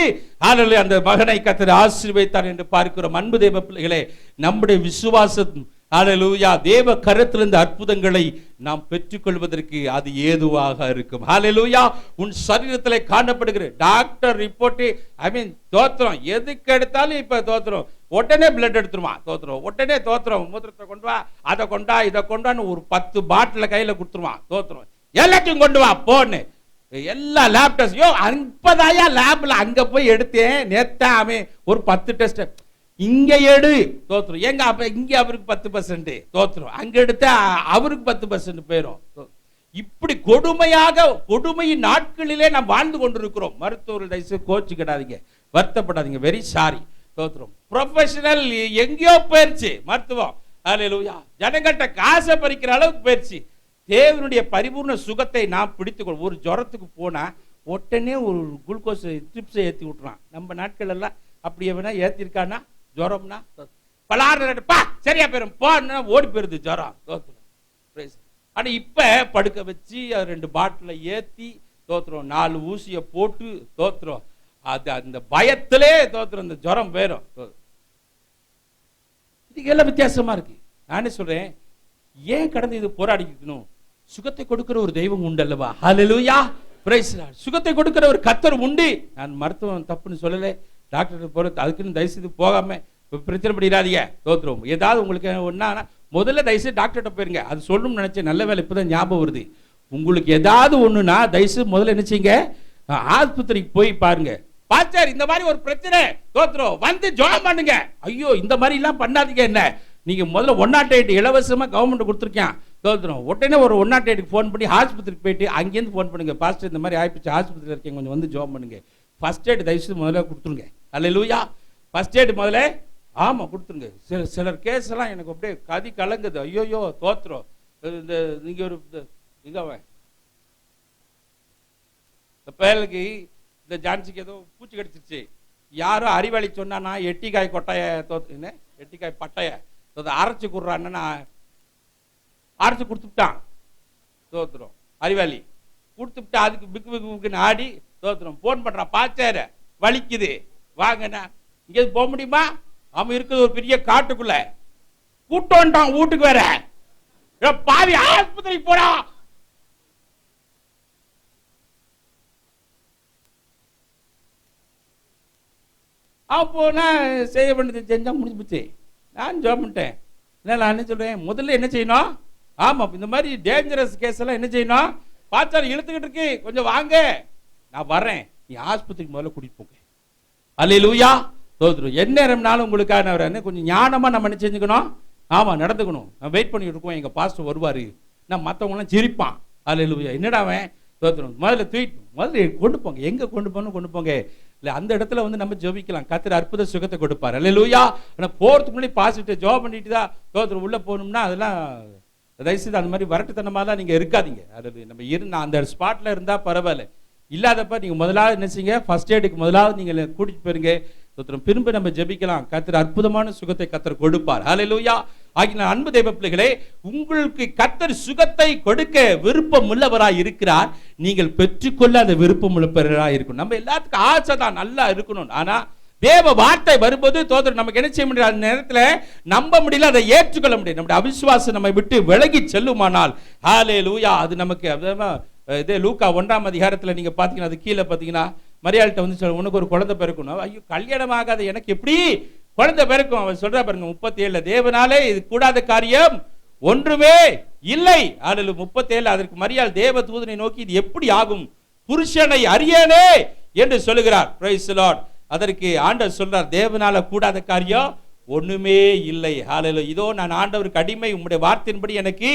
அந்த மகனை கர்த்தர் ஆசீர்வதித்தார் என்று பார்க்கிறோம். அன்பு தேவ பிள்ளைகளே, நம்முடைய விசுவாசம் ஹல்லேலூயா தேவ கரத்திலிருந்து அற்புதங்களை நாம் பெற்றுக்கொள்வதற்கு அது ஏதுவாக இருக்கும். ஹல்லேலூயா. உன் சரீரத்திலே காணப்படுகிற டாக்டர் ரிப்போர்ட், தோத்திரம், எதுக்கு எடுத்தாலும் இப்ப தோத்திரம் உடனே பிளட் எடுத்துருவான். தோத்திரம். உடனே தோத்திரம், மூத்திரத்தை கொண்டு வா, அதை கொண்டா, இதை கொண்டான்னு ஒரு 10 பாட்டில கையில கொடுத்துருவான். தோத்திரம். எல்லாத்தையும் கொண்டு வா போன்னு எல்லா லேப் டெஸ்ட். இப்பதாயா லேப்ல அங்க போய் எடுத்தேன் நேத்தா, அவன் ஒரு 10 டெஸ்ட் இங்க எடு. தோத்திரம். எங்க அப்ப இங்க அவருக்கு 10%. தோத்திரம். அங்க எடுத்த அவருக்கு 10% போயிடும். இப்படி கொடுமையின் நாட்களிலே நாம் வாழ்ந்து கொண்டிருக்கிறோம். மருத்துவர்கள் தயவுசெய்து கோச்சுக்கிடாதீங்க, வருத்தப்படாதீங்க. Very sorry. தோத்திரம். ப்ரொஃபஷனல் எங்கேயோ போயிருச்சு மருத்துவம். ஹல்லேலூயா. ஜனங்கள்ட்ட காசை பறிக்கிற அளவுக்கு போயிருச்சு. தேவனுடைய பரிபூர்ண சுகத்தை நாம் பிடித்துக்கொள். ஒரு ஜுரத்துக்கு போனா உடனே ஒரு குளுக்கோஸ் ட்ரிப்ஸை ஏற்றி விட்டுறான். நம்ம நாட்கள் எல்லாம் அப்படி எவனா ஏற்றிருக்கானா ஜுரம்னா பலாரப்பா சரியா போயிடும் போனா ஓடி போயிருது ஜுரம். தோத்திரம். ஆனா இப்ப படுக்க வச்சு 2 பாட்டில ஏத்தி தோத்திரம், 4 ஊசியை போட்டு தோத்திரம், அது அந்த பயத்திலே தோத்திரம் இந்த ஜுரம் போயிடும். இதுக்கு எல்லாம் வித்தியாசமா இருக்கு. நானே சொல்றேன், ஏன் கடந்து இது போராடிக்கணும்? சுகத்தை கொடுக்கிற ஒரு தெய்வம் உண்டு அல்லவா? ஹல்லேலூயா. Praise the lord. சுகத்தை கொடுக்கிற ஒரு கர்த்தர் உண்டு. நான் மருத்துவம் தப்புன்னு சொல்லல, டாக்டர் போற அதுக்குன்னு தயவுசெய்து போகாம பிரச்சனை பண்ணிடாதீங்க. தோத்திரம். ஏதாவது உங்களுக்கு ஒன்னா முதல்ல தயவுசெய்து டாக்டர்கிட்ட போயிருங்க. அது சொல்லணும்னு நினைச்சேன், நல்ல வேலை இப்பதான் ஞாபகம் வருது. உங்களுக்கு ஏதாவது ஒண்ணுனா தயவுசெய்து முதல்ல என்ன செய்யுங்க, ஆஸ்பத்திரிக்கு போய் பாருங்க. பாஸ்டர் இந்த மாதிரி ஒரு பிரச்சனை, தோத்திரம், வந்து ஜெபம் பண்ணுங்க. ஐயோ இந்த மாதிரி எல்லாம் பண்ணாதீங்க. என்ன நீங்க முதல்ல 108 இலவசமா கவர்மெண்ட் கொடுத்துருக்கேன். தோத்திரம். உடனே ஒரு 108க்கு ஃபோன் பண்ணி ஆஸ்பத்திரிக்கு போயிட்டு அங்கேருந்து ஃபோன் பண்ணுங்க, பாஸ்டர் இந்த மாதிரி ஆயிடுச்சு, ஆஸ்பத்திரியில் இருக்கீங்க, கொஞ்சம் வந்து ஜெபம் பண்ணுங்க. ஃபர்ஸ்ட் எய்ட் தயவுசெய்து முதல்ல கொடுத்துருங்க. ஹல்லேலூயா. ஃபர்ஸ்ட் எய்ட் முதல்ல ஆமா கொடுத்துருங்க. சிலர் கேஸ் எல்லாம் எனக்கு அப்படியே கதி கலங்குது. ஐயோயோ தோத்திரம். இந்த நீங்க ஒரு இங்க பயலுக்கு இந்த ஜான்சிக்கு ஏதோ பூச்சி கடிச்சிருச்சு. யாரும் அறிவாளி சொன்னா எட்டிக்காய் கொட்டைய என்ன எட்டிக்காய் பட்டைய அரைச்சு கொடுறான்னு அரைச்சு கொடுத்துட்டான். தோத்திரம். அறிவாளி கொடுத்துட்டா அதுக்கு பிக்கு பிக்கு பிக்குன்னு ஆடி தோத்திரம் போன் பண்றான். பாச்சார வலிக்குது வாங்கண்ணா, இங்க போக முடியுமா? அவன் இருக்குது ஒரு பெரிய காட்டுக்குள்ள, கூட்டம் வீட்டுக்கு வேற, பாவி ஆஸ்பத்திரிக்கு போடா. அப்போ நான் செய்ய வேண்டியது செஞ்சா முடிஞ்சு போச்சு. நான் ஜாப் பண்ணிட்டேன். நான் என்ன சொல்றேன், முதல்ல என்ன செய்யணும்? ஆமா இந்த மாதிரி டேஞ்சரஸ் கேஸ் எல்லாம் என்ன செய்யணும்? பாச்சாரம் இழுத்துக்கிட்டு இருக்கு, கொஞ்சம் வாங்க, நான் வர்றேன், நீ ஆஸ்பத்திரிக்கு முதல்ல கூட்டிட்டு போங்க. அல்லேலூயா. தோத்திரம். என்ன நேரம்னாலும் உங்களுக்கான கொஞ்சம் ஞானமா நம்ம என்ன செஞ்சுக்கணும்? ஆமா நடந்துக்கணும். நான் வெயிட் பண்ணிட்டு இருக்கோம், எங்க பாஸ்டர் வருவாரு, நான் மற்றவங்க எல்லாம் சிரிப்பான். அல்லேலூயா. என்னடா அவன் தோத்திரம். முதல்ல முதல்ல கொண்டு போங்க, எங்க கொண்டு போங்க. இல்ல அந்த இடத்துல வந்து நம்ம ஜெபிக்கலாம், கர்த்தர் அற்புத சுகத்தை கொடுப்பார். அல்லேலூயா. ஆனா போறதுக்கு முன்னாடி பாஸ்டர் ஜெபம் பண்ணிட்டு தான் தோத்திரம் உள்ள போகணும்னா அதெல்லாம் தயவுசெய்து அந்த மாதிரி வரட்டுத்தனமாலாம் நீங்க இருக்காதீங்க. அது நம்ம இருந்தா அந்த ஸ்பாட்ல இருந்தா பரவாயில்ல, இல்லாதப்ப நீங்க முதலாவது என்ன செய்யுங்க, ஃபர்ஸ்ட் எய்டுக்கு முதலாவது நீங்க கூட்டிட்டு போயிருங்க. திரும்ப நம்ம ஜெபிக்கலாம், கர்த்தர் அற்புதமான சுகத்தை கர்த்தர் கொடுப்பார். ஹல்லேலூயா. ஆகிய அன்பு தேவ பிள்ளைகளே, உங்களுக்கு கர்த்தர் சுகத்தை கொடுக்க விருப்பம் உள்ளவராய் இருக்கிறார். நீங்கள் பெற்றுக்கொள்ள அந்த விருப்பம் உள்ளவராய் இருக்கணும். நம்ம எல்லாத்துக்கும் ஆசை தான் நல்லா இருக்கணும். ஆனா தேவ வார்த்தை வரும்போது தோத்திரம் நமக்கு என்ன செய்ய முடியல, அந்த நேரத்தில் நம்ப முடியல, அதை ஏற்றுக்கொள்ள முடியும். நம்முடைய அவிசுவாசம் நம்மை விட்டு விலகி செல்லுமானால் ஹல்லேலூயா அது நமக்கு இதே லூக்கா 1ஆம் அதிகாரத்தில் நீங்க பாத்தீங்கன்னா அது கீழே பாத்தீங்கன்னா மரியாள்கிட்ட வந்து சொல்ல, உனக்கு ஒரு குழந்தை பிறக்கணும். ஐயோ கல்யாணம் ஆகாத எனக்கு எப்படி குழந்தை பிறக்கும்? அவன் சொல்றா பாருங்க 37 தேவனாலே இது கூடாத காரியம் ஒன்றுமே இல்லை. அதில் 37 அதற்கு மரியாள் தேவ தூதனை நோக்கி இது எப்படி ஆகும், புருஷனை அறியேனே என்று சொல்லுகிறார். Price the Lord. அதற்கு ஆண்டவர் சொல்றார், தேவனால கூடாத காரியம் ஒண்ணுமே இல்லை. ஹல்லேலூயா. இதோ நான் ஆண்டவருக்கு அடிமை, உம்முடைய வார்த்தையின்படி எனக்கு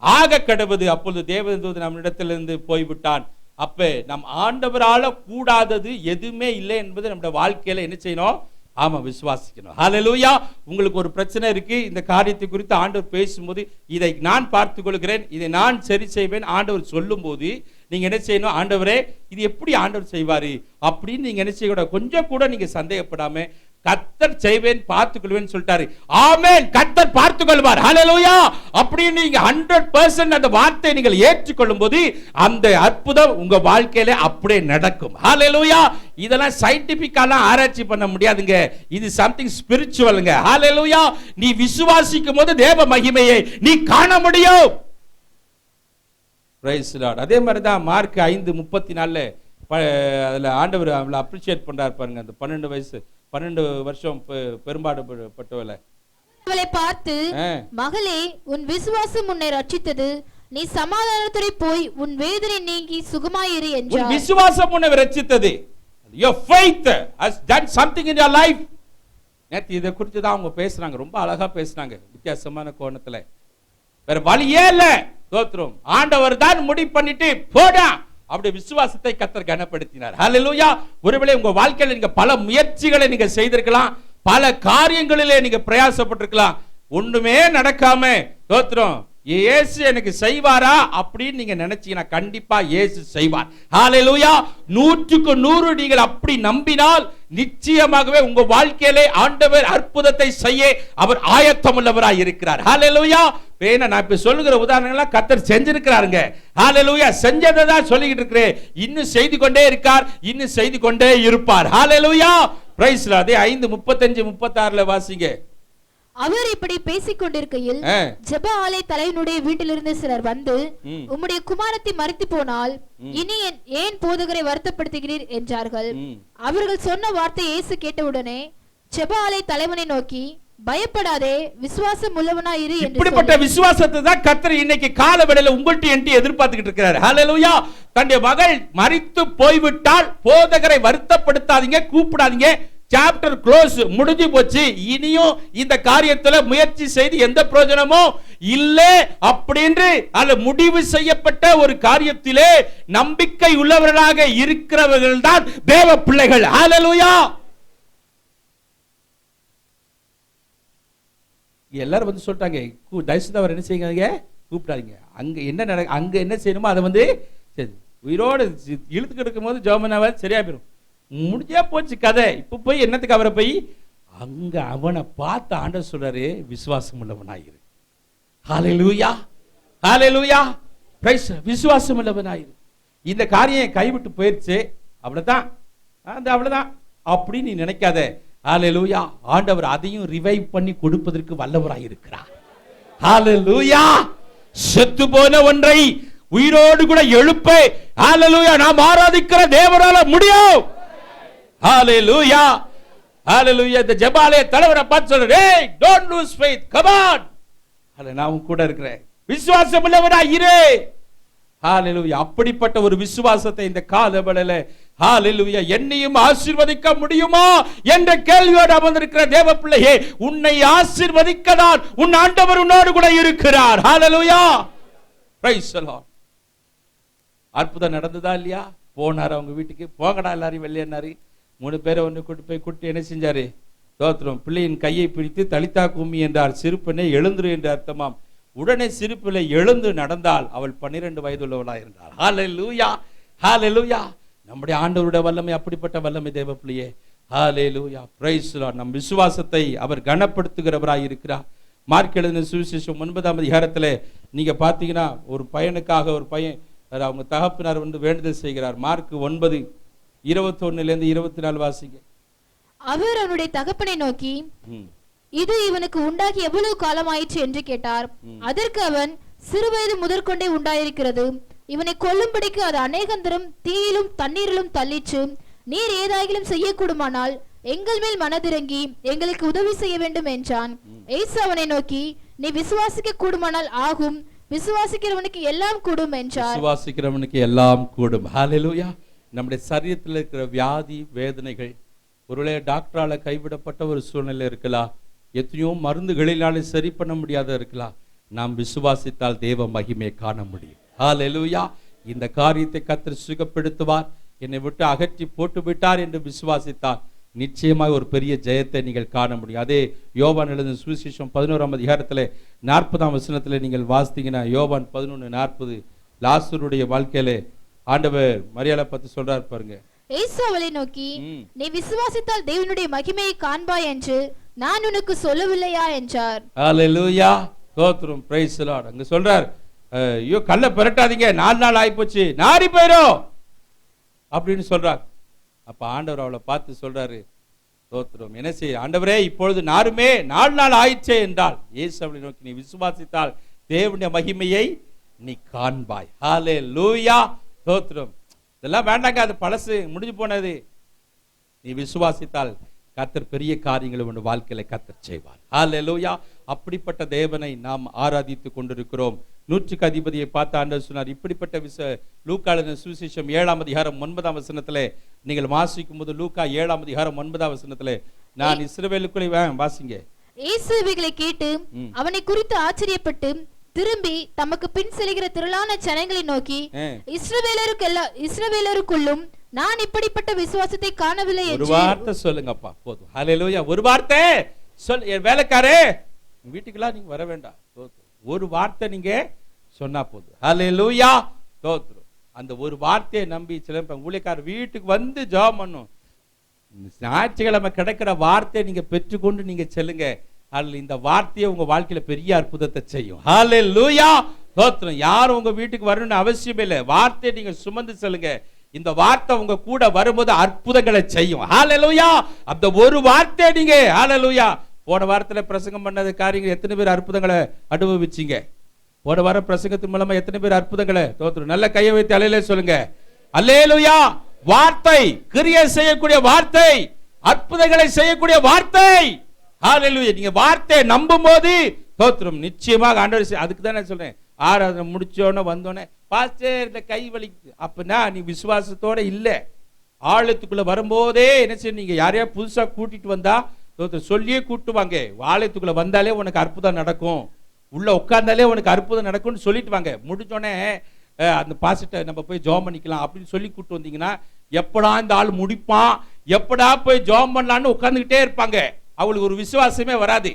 ஆக கடவுது. அப்பொழுது தேவதூதன் நம்மிடத்திலிருந்து போய்விட்டான். அப்ப நம் ஆண்டவரால கூடாதது எதுவுமே இல்லை என்பது நம்முடைய வாழ்க்கையில என்ன செய்யணும்? ஆமா, விசுவாசிக்கணும். ஹல்லேலூயா. உங்களுக்கு ஒரு பிரச்சனை இருக்கு, இந்த காரியத்தை குறித்து ஆண்டவர் பேசும்போது இதை நான் பார்த்துக் கொள்கிறேன், இதை நான் சரி செய்வேன் ஆண்டவர் சொல்லும் போது நீங்க என்ன செய்யணும்? ஆண்டவரே இது எப்படி ஆண்டவர் செய்வாரு அப்படின்னு நீங்க என்ன செய்யக்கூடாது, கொஞ்சம் கூட நீங்க சந்தேகப்படாம கர்த்தர் செய்வேன் பார்த்துக் கொள்வேன் சொல்லிட்டாரு. ஆமென். கர்த்தர் பார்த்துக் கொள்வார். ஹல்லேலூயா. அப்படி நீங்க 100% அந்த வார்த்தையை நீங்கள் ஏற்றுக்கொள்ளும் போது அந்த அற்புதம் உங்க வாழ்க்கையில அப்படியே நடக்கும். ஹல்லேலூயா. இதெல்லாம் சயின்டிபிக்காலாம் ஆராய்ச்சி பண்ண முடியாதுங்க, இது சம்திங் ஸ்பிரிச்சுவல்ங்க. ஹல்லேலூயா. நீ விசுவாசிக்கும் போது தேவ மகிமையை நீ காண முடியும். Price the Lord. அதே மாதிரி தான் மார்க் 5:34 அதுல ஆண்டவர் அவளை அப்ரிஷியேட் பண்றாரு பாருங்க. அந்த 12 வருஷம் பெரும்பாடுபட்டவளை அவளை பார்த்து, மகளே உன் விசுவாசம் உன்னை ரட்சித்தது, நீ சமாதானத்தோட போய் உன் வேதனை நீங்கி சுகமாயிரு என்றார். உன் விசுவாசம் உன்னை ரட்சித்தது. Your faith has done something in your life. நேத்து இதை குறித்து தான் அவங்க பேசுறாங்க, ரொம்ப அழகா பேசுறாங்க, வித்தியாசமான கோணத்துல. வேற வழியே இல்ல. தோத்திரம். ஆண்டவர் தான் முடிவு பண்ணிட்டு போடா அப்படி விசுவாசத்தை கர்த்தர் கனப்படுத்தினார். ஹல்லேலூயா. ஒருவேளை உங்க வாழ்க்கையில நீங்க பல முயற்சிகளை நீங்க செய்திருக்கலாம், பல காரியங்களிலே நீங்க பிரயாசப்பட்டிருக்கலாம், ஒண்ணுமே நடக்காம தோத்திரம் இயேசு எனக்கு செய்வாரா அப்படின்னு நீங்க நினைச்சீங்கன்னா கண்டிப்பா இயேசு செய்வார். ஹல்லேலூயா. 100க்கு 100 நீங்கள் அப்படி நம்பினால் நிச்சயமாகவே உங்க வாழ்க்கையிலே ஆண்டவர் அற்புதத்தை செய்ய அவர் ஆயத்தமுள்ளவராய் இருக்கிறார். ஹல்லேலூயா. நான் இப்ப சொல்லுகிற உதாரணங்கள்லாம் கர்த்தர் செஞ்சிருக்கிறாருங்க. ஹல்லேலூயா. செஞ்சதை தான் சொல்லிக்கிட்டு இருக்கிறேன். இன்னும் செய்து கொண்டே இருக்கார், இன்னும் செய்து கொண்டே இருப்பார். ஹல்லேலூயா. Praise the Lord. 5:35-36 வாசிங்க. அவர் இப்படி பேசிக் கொண்டிருக்கையில் ஜெப ஆலய தலைவனுடைய வீட்டிலிருந்து சிலர் வந்து, உம்முடைய குமாரத்தை மரித்து போனால் இனி ஏன் போதகரை வருத்தப்படுத்துகிறீர் என்றார்கள். அவர்கள் சொன்ன வார்த்தை இயேசு கேட்டவுடனே ஜெப ஆலய தலைவனை நோக்கி, பயப்படாதே, விசுவாசம் உள்ளவனாயிரு என்று. இப்படிப்பட்ட விசுவாசத்தை தான் கர்த்தர் இன்னைக்கு காலவெளியில உங்கள்ட்ட என்கிட்ட எதிர்பார்த்துக்கிட்டு இருக்கிறார். ஹல்லேலூயா. தன்னுடைய மகள் மரித்து போய்விட்டால் போதகரை வருத்தப்படுத்தாதீங்க, கூப்பிடாதீங்க, சாப்டர் க்ளோஸ், முடிஞ்சு போச்சு, இனியும் இந்த காரியத்துல முயற்சி செய்து எந்த பிரயோஜனமும் இல்லை அப்படின்னு அல்ல முடிவு செய்யப்பட்ட ஒரு காரியத்திலே நம்பிக்கை உள்ளவர்களாக இருக்கிறவர்கள் தான் தேவ பிள்ளைகள். ஹல்லேலூயா. எல்லாரும் வந்து சொல்லிட்டாங்க, தயவுசெய்து என்ன செய்யுங்க, கூப்பிடாதீங்க, அங்க என்ன அங்க என்ன செய்யணுமோ அதை வந்து உயிரோடு இழுத்துக்கிட்டு இருக்கும் போது ஜெபம்னாவே சரியா போயிடும், முடிஞ்சா போச்சு கதை. இப்ப போய் என்னத்துக்கு அவரை போய் அங்க அவனை பார்த்து ஆண்டவர் சொல்றாரு, விசுவாசம் உள்ளவனாயிரு. ஹல்லேலூயா. ஹல்லேலூயா. பிரைஸ். விசுவாசம் உள்ளவனாயிரு. இந்த காரியம் கைவிட்டு போயிருச்சு, அவ்வளவுதான், அவ்வளவுதான் அப்படி நீ நினைக்காத. ஹல்லேலூயா. ஆண்டவர் அதையும் ரிவைவ் பண்ணி கொடுப்பதற்கு வல்லவராய் இருக்கிறார். ஹல்லேலூயா. செத்து போன ஒன்றை உயிரோடு கூட எழுப்ப ஹல்லேலூயா நாம் ஆராதிக்கிற தேவனால முடியும். ஹல்லேலூயா. ஹல்லேலூயா. இந்த ஜெபாலய தலைவரை பார்த்து சொல்றாரு, "Hey, don't lose faith. Come on." நான் கூட இருக்கிறேன், விசுவாசம் உள்ளவனாய் இரு. ஹல்லேலூயா. அப்படிப்பட்ட ஒரு விசுவாசத்தை இந்த காலவெளியில ஹல்லேலூயா என்னையும் ஆசீர்வதிக்க முடியுமா என்ற கேள்வியோடு அமர்ந்திருக்கிற தேவ பிள்ளையே, உன்னை ஆசீர்வதிக்க தான் உன் ஆண்டவர் உன்னோடு கூட இருக்கிறார். ஹல்லேலூயா. Praise the lord. அற்புதம் நடந்ததா இல்லையா? போனார் அவங்க வீட்டுக்கு, போகடா எல்லாரையும் வெளியேனாரு. 3 பேரை ஒன்று கூட்டி என்ன செஞ்சாரு? தோத்திரம். பிள்ளையின் கையை பிடித்து தலித்தா கும்மி என்றார், சிறுப்பனை எழுந்துரு என்று அர்த்தமாம். உடனே சிறுப்பிலை எழுந்து நடந்தால் அவள் 12 வயதுள்ளவளாக இருந்தாள். ஹல்லேலூயா. ஹல்லேலூயா. நம்முடைய ஆண்டவருடைய வல்லமை அப்படிப்பட்ட வல்லமை தேவ பிள்ளையே. ஹல்லேலூயா. Praise the lord. நம் விசுவாசத்தை அவர் கனப்படுத்துகிறவராய் இருக்கிறார். மார்க் எழுதின சுவிசேஷம் 9ஆம் அதிகாரத்தில் நீங்க பார்த்தீங்கன்னா ஒரு பையனுக்காக ஒரு பையன் அவங்க தகப்பனார் வந்து வேண்டுதல் செய்கிறார். மார்க் 9:21-24 வாசிங்க. அவர் அவனுடைய தகப்பனை நோக்கி, இது இவனுக்கு உண்டாகி எவ்வளவு காலமாயிற்று என்று கேட்டார். அதற்கு அவன், சிறுவயது முதற்கொண்டே உண்டாயிருக்கிறது. இவனை கொல்லும்படிக்கு அது அநேகந்தரம் தீயிலும் தண்ணீரிலும் தள்ளிற்று. நீர் ஏதாகிலும் செய்யக்கூடுமானால் எங்கள் மேல் மனதிறங்கி எங்களுக்கு உதவி செய்ய வேண்டும் என்றான். இயேசு அவனை நோக்கி, நீ விசுவாசிக்க கூடுமானால் ஆகும், விசுவாசிக்கிறவனுக்கு எல்லாம் கூடும் என்றார். விசுவாசிக்கிறவனுக்கு எல்லாம் கூடும். ஹல்லேலூயா. நம்முடைய சரீரத்தில் இருக்கிற வியாதி வேதனைகள், ஒருவேளை டாக்டரால கைவிடப்பட்ட ஒரு சூழ்நிலை இருக்கலாம், எத்தனையோ மருந்துகளினாலே சரி பண்ண முடியாத இருக்கலாம். நாம் விசுவாசித்தால் தேவ மகிமையை காண முடியும். ஹல்லேலூயா. இந்த காரியத்தை கர்த்தர் சுகப்படுத்துவார், என்னை விட்டு அகற்றி போட்டு விட்டார் என்று விசுவாசித்தால் நிச்சயமாக ஒரு பெரிய ஜெயத்தை நீங்கள் காண முடியும். அதே யோவான் எழுதின சுவிசேஷம் 11ஆம் அதிகாரத்தில் 40ஆம் வசனத்தில் நீங்கள் வாசித்தீங்கன்னா, யோவான் 11:40 லாசருடைய வாழ்க்கையில ஆண்டவர் மரியாதை பத்தி சொல்றார் பாருங்க. இயேசு அவளை நோக்கி, நீ விசுவாசித்தால் தேவனுடைய மகிமையை காண்பாய் என்று நான் உனக்கு சொல்லவில்லையா என்றார். ஹல்லேலூயா. ஸ்தோத்திரம். Praise the Lord. அங்க சொல்றார், ஐயோ கல்ல பிரட்டாதீங்க, 4 நாள் ஆயிப்போச்சு, நாரி போயிரும் அப்படின்னு சொல்றார். அப்ப ஆண்டவர் அவளை பார்த்து சொல்றாரு, ஸ்தோத்திரம், என்ன செய்ய ஆண்டவரே, இப்பொழுது நாருமே 4 நாள் ஆயிடுச்சே என்றால், இயேசு அவளை நோக்கி, நீ விசுவாசித்தால் தேவனுடைய மகிமையை நீ காண்பாய். ஹல்லேலூயா. ஸ்தோத்திரம். இதெல்லாம் வேண்டாங்க, அது பழசு, முடிஞ்சு போனது. நீ விசுவாசித்தால் கர்த்தர் பெரிய காரியங்களை உன் வாழ்க்கையில கர்த்தர் செய்வார். ஹல்லேலூயா. அப்படிப்பட்ட தேவனை நாம் ஆராதித்து கொண்டிருக்கிறோம். 100க்கு அதிபதியை பார்த்து ஆண்டவர் சொன்னார், இப்படிப்பட்ட லூக்கா எழுதின சுவிசேஷம் 7ஆம் அதிகாரம் 9ஆம் வசனத்திலே நீங்கள் வாசிக்கும் போது, லூக்கா 7ஆம் அதிகாரம் 9ஆம் வசனத்திலே, நான் இஸ்ரவேலுக்குள்ளே வாசிங்க. இயேசு இவைகளை கேட்டு அவனை குறித்து ஆச்சரியப்பட்டு திரும்பி தமக்கு பின் செல்கிற திரளான ஜனங்களை நோக்கி, இஸ்ரவேலருக்குள்ளும் நான் இப்படிப்பட்ட விசுவாசத்தை காணவில்லை என்று ஒரு வார்த்தை சொல்லுங்கப்பா போதும். ஹல்லேலூயா. ஒரு வார்த்தை சொல். வேலைக்காரே, வீட்டுக்கெல்லாம் நீங்க வர வேண்டாம், ஒரு வார்த்தை நீங்க சொன்னா போதும். ஹல்லேலூயா. ஸ்தோத்திரம். அந்த ஒரு வார்த்தையை நம்பி சில ஊழியக்காரர் வீட்டுக்கு வந்து ஜெபம் பண்ணும். ஞாயிற்றுக்கிழமை கிடைக்கிற வார்த்தையை நீங்க பெற்றுக்கொண்டு நீங்க செல்லுங்க. அல்ல இந்த வார்த்தையை உங்க வாழ்க்கையில பெரிய அற்புதத்தை செய்யும். ஹல்லேலூயா. ஸ்தோத்திரம். யாரும் உங்க வீட்டுக்கு வரணும்னு அவசியமே இல்லை. வார்த்தையை நீங்க சுமந்து செல்லுங்க. இந்த வார்த்தை உங்க கூட வரும்போது அற்புதங்களை செய்யும். ஹல்லேலூயா. அந்த ஒரு வார்த்தை நீங்க, ஹல்லேலூயா. போன வாரத்துல பிரசங்கம் பண்ணது காரியங்கள் எத்தனை பேர் அற்புதங்களை அனுபவிச்சீங்க? போன வார பிரசங்கத்தின் மூலமா எத்தனை பேர் அற்புதங்களை? ஸ்தோத்திரம். நல்ல கையை வைத்து அல்லேலூயா சொல்லுங்க. அல்லேலூயா. வார்த்தை கிரியை செய்யக்கூடிய வார்த்தை, அற்புதங்களை செய்யக்கூடிய வார்த்தை. ஹல்லேலூயா. நீங்க வார்த்தையை நம்பும்போது ஸ்தோத்திரம் நிச்சயமாக ஆண்டவர். அதுக்கு தான் நான் சொல்றேன், ஆராதனை முடிச்சோன்னு வந்தோடனே பாஸ்டர் இந்த கை வலிக்குது அப்படின்னா நீ விசுவாசத்தோட இல்ல. ஆலயத்துக்குள்ள வரும்போதே என்ன செய்ய, நீங்க யாரையா புதுசா கூட்டிட்டு வந்தா சொல்லியே கூட்டுவாங்க, ஆலயத்துக்குள்ள வந்தாலே உனக்கு அற்புதம் நடக்கும், உள்ள உட்கார்ந்தாலே உனக்கு அற்புதம் நடக்கும்னு சொல்லிட்டு வாங்க. முடிச்சோடனே அந்த பாஸ்டரை நம்ம போய் ஜெபம் பண்ணிக்கலாம் அப்படின்னு சொல்லி கூட்டு வந்தீங்கன்னா, எப்படா இந்த ஆள் முடிப்பான், எப்படா போய் ஜெபம் பண்ணலான்னு உட்கார்ந்துகிட்டே இருப்பாங்க. அவங்களுக்கு ஒரு விசுவாசமே வராது.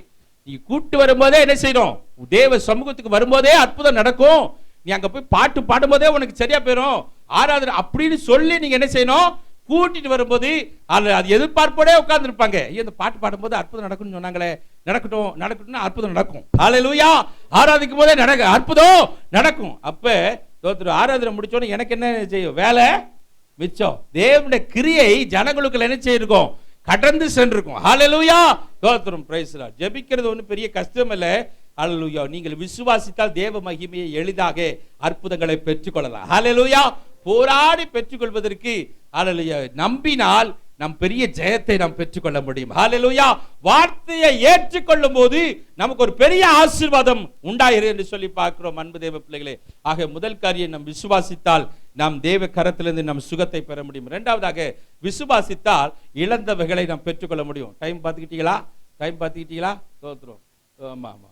நீ கூட்டு வரும்போதே என்ன செய்யணும், தேவ சமூகத்துக்கு வரும்போதே அற்புதம் நடக்கும். நீ அங்க போய் பாட்டு பாடும்போதே உனக்கு சரியா போயிடும். ஆராதனை அப்படின்னு சொல்லி நீங்க என்ன செய்யணும், கூட்டிட்டு வரும்போது அது எதிர்பார்ப்போட உட்கார்ந்து இருப்பாங்க. இந்த பாட்டு பாடும்போது அற்புதம் நடக்கும்னு சொன்னாங்களே, நடக்கட்டும் நடக்கட்டும், அற்புதம் நடக்கும். ஹல்லேலூயா. ஆராதிக்கும் போதே அற்புதம் நடக்கும். அப்ப ஆராதனை முடிச்சோன்னு எனக்கு என்ன செய்யும், வேலை மிச்சம். தேவனுடைய கிரியை ஜனங்களுக்குள்ள என்ன செய்யிருக்கும், கடந்து சென்றிருக்கும். ஹல்லேலூயா. ஸ்தோத்திரம். Praise the lord. ஜெபிக்கிறது ஒன்றும் பெரிய கஷ்டம் இல்லை. ஹல்லேலூயா. நீங்கள் விசுவாசித்தால் தேவ மகிமையை எளிதாக அற்புதங்களை பெற்றுக்கொள்ளலாம். ஹல்லேலூயா. போராடி பெற்றுக்கொள்வதற்கு ஹல்லேலூயா நம்பினால் நம் பெரிய ஜெயத்தை நாம் பெற்றுக்கொள்ள முடியும். ஹல்லேலூயா. வார்த்தையை ஏற்றுக்கொள்ளும் போது நமக்கு ஒரு பெரிய ஆசீர்வாதம் உண்டாயிரு என்று சொல்லி பார்க்கிறோம். அன்பு தேவ பிள்ளைகளே, ஆக முதல் காரியம், நாம் விசுவாசித்தால் நாம் தேவ கரத்திலிருந்து நம் சுகத்தை பெற முடியும். இரண்டாவதாக, விசுவாசித்தால் இழந்தவைகளை நாம் பெற்றுக்கொள்ள முடியும். டைம் பார்த்துக்கிட்டீங்களா? டைம் பார்த்துக்கிட்டீங்களா? தோத்துரும். ஆமா ஆமா,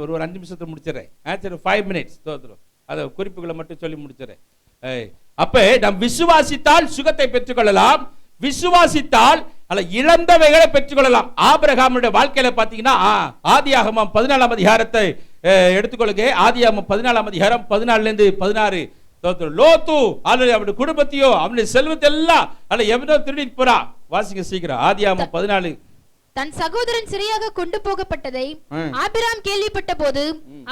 ஒரு 5 நிமிஷத்தை முடிச்சிடறேன். சரி, 5 மினிட்ஸ். தோத்துரும். அதை குறிப்புகளை மட்டும் சொல்லி முடிச்சிடறேன். அப்ப நாம் விசுவாசித்தால் சுகத்தை பெற்றுக்கொள்ளலாம், விசுவாசித்தால் இழந்தவைகளை பெற்றுக்கொள்ளலாம். ஆபிரகாமுடைய வாழ்க்கையில பாத்தீங்கன்னா, ஆதியாகமம் 14ஆம் அதிகாரத்தை எடுத்துக்கொள்ளுங்க. ஆதியாகமம் 14ஆம் அதிகாரம் 14 16. லோத்து அவனுடைய குடும்பத்தையோ அவனுடைய செல்வத்தை எல்லாம் எவனோ திருடிட்டு போறா. வாசிங்க சீக்கிரம். ஆதியாகமம் 14. தன் சகோதரன் சிறையாக கொண்டு போகப்பட்டதை ஆபிராம் கேள்விப்பட்ட போது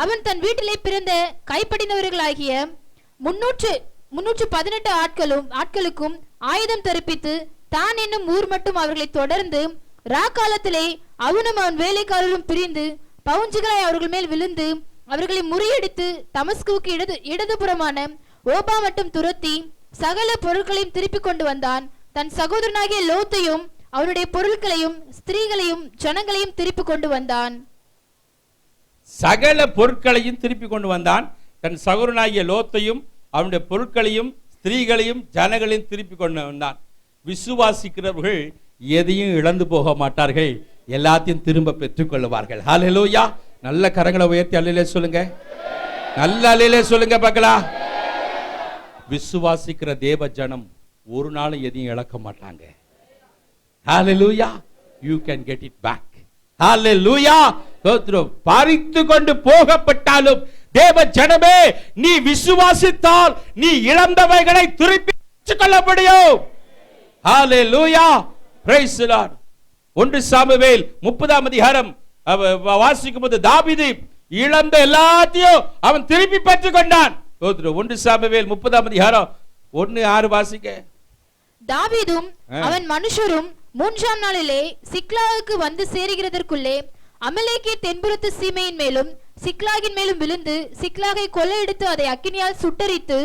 அவன் தன் வீட்டிலே பிறந்த கைப்படினவர்களாகிய 318 ஆட்களுக்கும் ஆயுதம் தரிப்பித்து தான் என்னும் ஊர் மட்டும் அவர்களை தொடர்ந்து ராக்காலத்திலே அவனும் அவன் வேலைக்காரரும் பிரிந்து பவுஞ்சுகளாய் அவர்கள் மேல் விழுந்து அவர்களை முறியடித்து தமஸ்குவுக்கு இடதுபுறமான ஓபா மட்டும் துரத்தி சகல பொருட்களையும் திருப்பிக் கொண்டு வந்தான். தன் சகோதரனாகிய லோத்தையும் அவருடைய பொருட்களையும் ஸ்திரீகளையும் ஜனங்களையும் திருப்பி கொண்டு வந்தான். சகல பொருட்களையும் திருப்பி கொண்டு வந்தான். தன் சகோதரனாகிய லோத்தையும் அவனுடைய பொருட்களையும் ஸ்திரீகளையும் ஜனங்களையும் திருப்பி கொண்டு வந்தான். விசுவாசிக்கிறவர்கள் எதையும் இழந்து போக மாட்டார்கள், எல்லாத்தையும் திரும்ப பெற்றுக் கொள்வார்கள். ஹல்லேலூயா. நல்ல கரங்களை உயர்த்தி அல்லேலூயா சொல்லுங்க. நல்ல அல்லேலூயா சொல்லுங்க பார்க்கலாம். விசுவாசிக்கிற தேவ ஜனம் ஒரு நாளும் எதையும் இழக்க மாட்டாங்க. ஹல்லேலூயா. You can get it back. ஹல்லேலூயா. பறித்து கொண்டு போகப்பட்டாலும் தேவ ஜனமே, நீ விசுவாசித்தால் நீ இழந்தவைகளை திருப்பி பெற்றுக் கொள்ள முடியும். ஹல்லேலூயா. Praise the Lord. 1 சாமுவேல் 30ஆம் அதிகாரம் வாசிக்கும் போது தாவீது இழந்த எல்லாத்தையும் அவன் திருப்பி பெற்றுக் கொண்டான். 1 சாமுவேல் 30ஆம் அதிகாரம் 1:6 வாசிக்க. தாவீதும் அவன் மனுஷரும் 3ஆம் நாளிலே சிக்லாகுக்கு வந்து சேருகிறதற்குள்ளே அமலேக்கிய தென்புறத்து சீமையின் மேலும் சிக்லாகின் மேலும் விழுந்து சிக்லாகை கொள்ளையடித்து அதை அக்கினியால் சுட்டரித்து.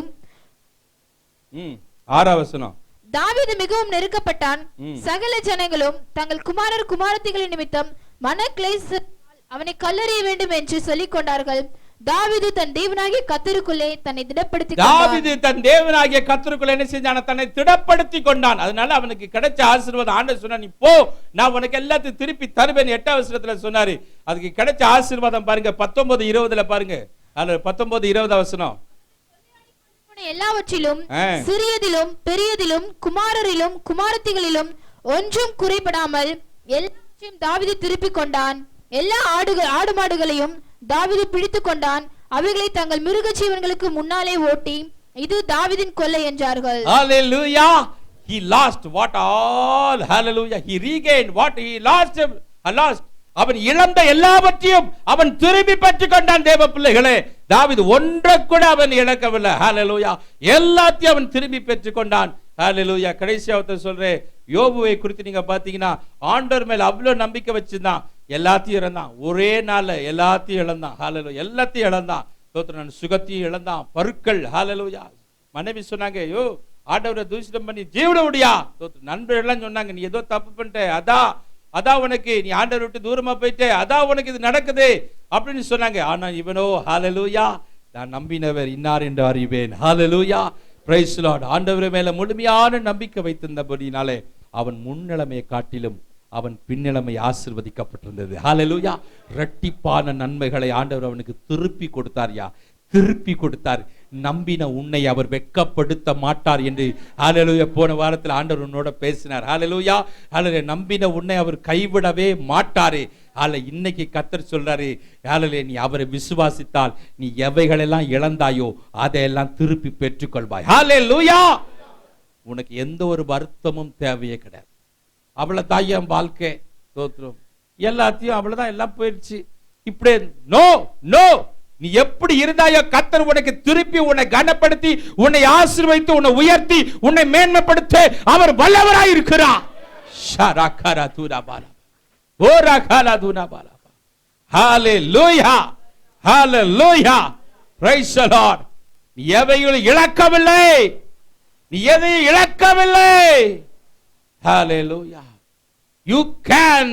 6ஆம் வசனம். தாவீது மிகவும் நெருக்கப்பட்டான். சகல ஜனங்களும் தங்கள் குமாரர் குமாரத்திகளின் நிமித்தம் மனக்லேசத்தால் அவனை கல்லறிய வேண்டும் என்று சொல்லிக் கொண்டார்கள். தாவீது தன் தேவனாகிய கர்த்தருக்குள்ளே தன்னை திடப்படுத்தி என்ன செஞ்சான்? தன்னை திடப்படுத்தி கொண்டான். அதனால அவனுக்கு கிடைச்ச ஆசீர்வாதம் ஆண்டவர் சொன்னார், நீ போ, நான் உனக்கு எல்லாத்தையும் திருப்பி தருவேன். 8ஆம் வசனத்துல சொன்னாரு. அதுக்கு கிடைச்ச ஆசீர்வாதம் பாருங்க 19:20 பாருங்க. அதுல 19:20 வசனம். எல்லாவற்றிலும் சிறியதிலும் பெரியதிலும் குமாரரிலும் குமாரத்திகளிலும் ஒன்றும் குறைபடாமல் எல்லாவற்றையும் தாவீது திருப்பிக் கொண்டான். எல்லா ஆடு மாடுகளையும் தாவீது பிடித்துக் கொண்டான். அவைகளை தங்கள் மிருக ஜீவன்களுக்கு முன்னாலே ஓட்டி இது தாவீதின் கொள்ளை என்றார்கள். Hallelujah. He lost what all. Hallelujah. He regained what he lost. அவன் இழந்த எல்லாவற்றையும் அவன் திரும்பி பெற்றுக் கொண்டான். தேவ பிள்ளைகளே, தாவீது ஒன்றை கூட அவன் இழக்கவில்லை. ஹல்லேலூயா. எல்லாத்தையும் அவன் திரும்பி பெற்றுக் கொண்டான். ஹல்லேலூயா. கடைசியா சொல்றேன், யோபுவை குறித்து நீங்க பாத்தீங்கன்னா ஆண்டவர் மேல அவ்வளவு நம்பிக்கை வச்சிருந்தான். எல்லாத்தையும் இழந்தான். ஒரே நாள்ல எல்லாத்தையும் இழந்தான். ஹல்லேலூயா. எல்லாத்தையும் இழந்தான். தோத்திரம், சுகத்தையும் இழந்தான். பருக்கள். ஹல்லேலூயா. மனைவி சொன்னாங்க, யோ ஆண்டவரை தூஷிதம் பண்ணி ஜீவன முடியா. நண்பர்கள் எல்லாம் சொன்னாங்க, நீ ஏதோ தப்பு பண்ணிட்ட, அதான் உனக்கு நீ ஆண்டவரை விட்டு தூரமா போயிட்டே, அதான் உனக்கு இது நடக்குது அப்படின்னு சொன்னாங்க. ஆனா இவனோ ஹல்லேலூயா, நான் நம்பினவர் இன்னார் என்று அறிவேன். ஹல்லேலூயா. Praise the lord. ஆண்டவர் மேல முழுமையான நம்பிக்கை வைத்திருந்தபடினாலே அவன் முன்னிலைமையை காட்டிலும் அவன் பின்னிலைமை ஆசீர்வதிக்கப்பட்டிருந்தது. ஹல்லேலூயா. இரட்டிப்பான நன்மைகளை ஆண்டவர் அவனுக்கு திருப்பி கொடுத்தார். நம்பின உன்னை அவர் வெட்கப்படுத்த மாட்டார் என்று ஹல்லேலூயா போன வாரத்தில் ஆண்டவர் உன்னோட பேசினார். ஹல்லேலூயா. ஹல்லேலூயா. நம்பின உன்னை அவர் கைவிடவே மாட்டாரு. இன்னைக்கு கர்த்தர் சொல்றாரு, ஹல்லேலூயா, நீ அவரை விசுவாசித்தால் நீ எவைகளெல்லாம் இழந்தாயோ அதையெல்லாம் திருப்பி பெற்றுக்கொள்வாய். ஹல்லேலூயா. உனக்கு எந்த ஒரு வருத்தமும் தேவையே கிடையாது. அவ்வளவுதான் என் வாழ்க்கை, தோத்திரம், எல்லாத்தையும் அவ்வளவுதான், எல்லாம் போயிடுச்சு. இப்படி நோ, நீ எப்படி இருந்தாயோ கர்த்தர் உனக்கு திருப்பி உன்னை கனப்படுத்தி உன்னை ஆசீர்வதித்து உன்னை உயர்த்தி உன்னை மேன்மைப்படுத்த அவர் வல்லவராய் இருக்கிறார். Hallelujah. Hallelujah. Praise the lord. நீ எதையும் இழக்கவில்லை. Hallelujah. You can,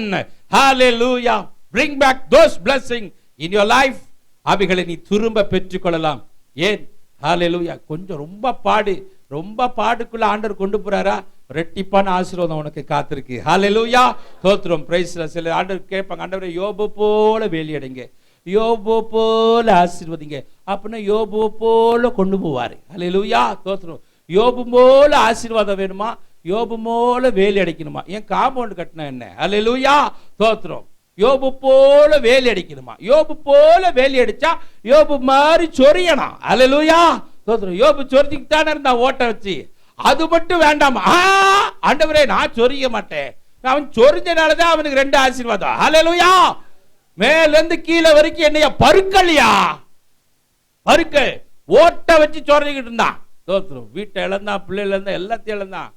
hallelujah, bring back those blessings in your life. அவைகளை நீ திரும்ப பெற்றுக் கொள்ளலாம். ஏன்? hallelujah. கொஞ்சம் ரொம்ப பாடுக்குள்ள ஆண்டவர் கொண்டு போறாரா, ரெட்டிப்பான ஆசீர்வாதம் உனக்கு காத்திருக்கு. ஹல்லேலூயா. ஸ்தோத்திரம். Praise the Lord. சில ஆண்டவர் கேட்பாங்க, ஆண்டவரே யோபு போல வேலியடைங்க, யோபு போல ஆசீர்வதிங்க. அப்படின்னா யோபு போல கொண்டு போவாரு. ஹல்லேலூயா. ஸ்தோத்திரம். யோபு போல ஆசீர்வாதம் வேணுமா, யோபு போல வேலி அடிக்கணுமா? ஏன் காம்பவுண்ட் கட்டினா என்ன? ஹல்லேலூயா. ஸ்தோத்திரம். யோபு போல வேலி அடிக்கணுமா? யோபு போல வேலி அடிச்சா யோபு மாதிரி சொரியணும். ஹல்லேலூயா. ஸ்தோத்திரம். யோபு சொரிஞ்சிக்கிட்டானே இருந்தா ஓட்ட வச்சு, அது மட்டும் வேண்டாமா? ஆண்டவரே, நான் சொரிய மாட்டேன். அவன் சொரிஞ்சனாலதான் அவனுக்கு 2 ஆசீர்வாதம். ஹல்லேலூயா. மேல இருந்து கீழே வரைக்கும் என்னைய பருக்கலையா, பருக்கள் ஓட்ட வச்சு சொரிஞ்சிக்கிட்டு இருந்தான். ஸ்தோத்திரம். வீட்டை இழந்தான், பிள்ளைகள் இழந்தான், எல்லாத்தையும் இழந்தான்.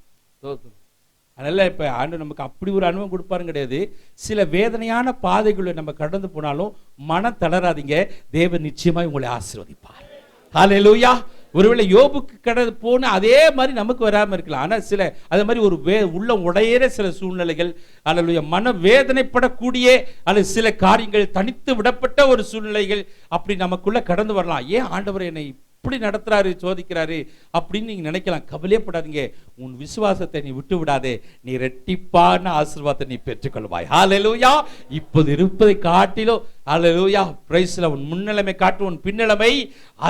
அதனால இப்ப ஆண்டவர் நமக்கு அப்படி ஒரு அனுபவம் கொடுப்பாருன்னு கிடையாது. சில வேதனையான பாதைகளை நம்ம கடந்து போனாலும் மனம் தளராதீங்க, தேவன் நிச்சயமாய் உங்களை ஆசீர்வதிப்பார். ஹல்லேலூயா. ஒருவேளை யோபுக்கு கடந்து போன அதே மாதிரி நமக்கு வராம இருக்கலாம். ஆனா சில அதே மாதிரி ஒரு உள்ள உடையிற சில சூழ்நிலைகள், அல்லது மன வேதனைப்படக்கூடிய அல்லது சில காரியங்கள், தனித்து விடப்பட்ட ஒரு சூழ்நிலைகள் அப்படி நமக்குள்ள கடந்து வரலாம். ஏன் ஆண்டவர் என்னை இப்படி நடத்துறாரு, சோதிக்கிறாரு அப்படின்னு நீங்க நினைக்கலாம். கவலையப்படாதீங்க, உன் விசுவாசத்தை நீ விட்டு விடாதே, நீ இரட்டிப்பான ஆசீர்வாதத்தை நீ பெற்றுக்கொள்வாய். ஹல்லேலூயா. இப்போது இருப்பதை காட்டிலும் ஹல்லேலூயா பிரைஸ்ல உன் முன்னிலைமை காட்டு உன் பின்னிலைமை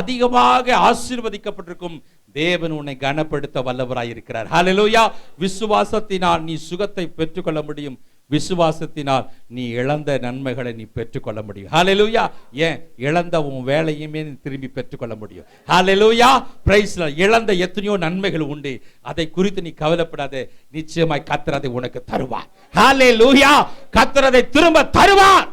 அதிகமாக ஆசீர்வதிக்கப்பட்டிருக்கும். தேவன் உன்னை கனப்படுத்த வல்லவராய் இருக்கிறார். ஹல்லேலூயா. விசுவாசத்தினால் நீ சுகத்தை பெற்றுக்கொள்ள முடியும். விசுவாசத்தினால் நீ இழந்த நன்மைகளை நீ பெற்றுக்கொள்ள முடியும். ஹல்லேலூயா. ஏன் இழந்த உன் வேலையுமே நீ திரும்பி பெற்றுக்கொள்ள முடியும். ஹல்லேலூயா. Praise the lord. இழந்த எத்தனையோ நன்மைகள் உண்டு, அதை குறித்து நீ கவலைப்படாதே, நிச்சயமாய் கர்த்தர் அதை உனக்கு தருவார். ஹல்லேலூயா. கர்த்தர் அதை திரும்ப தருவார்.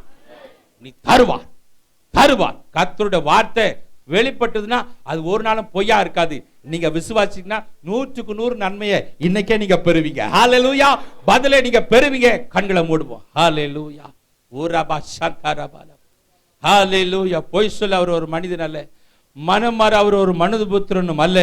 நீ தருவார். கர்த்தருடைய வார்த்தை வெளிப்பட்டதுன்னா அது ஒரு நாளும் பொய்யா இருக்காது. நீங்க விசுவாசிங்கன்னா 100க்கு 100 நன்மையை இன்னைக்கே நீங்க பெறுவீங்க. ஹல்லேலூயா. பதிலே நீங்க பெறுவீங்க. கண்களை மூடுவோம். ஹல்லேலூயா. ஊரபா சந்தரபால. ஹல்லேலூயா. பொய் சொல்ல அவர் ஒரு மனிதன் அல்ல, மனம் மாற அவர் ஒரு மனுபுத்திரனும் அல்ல.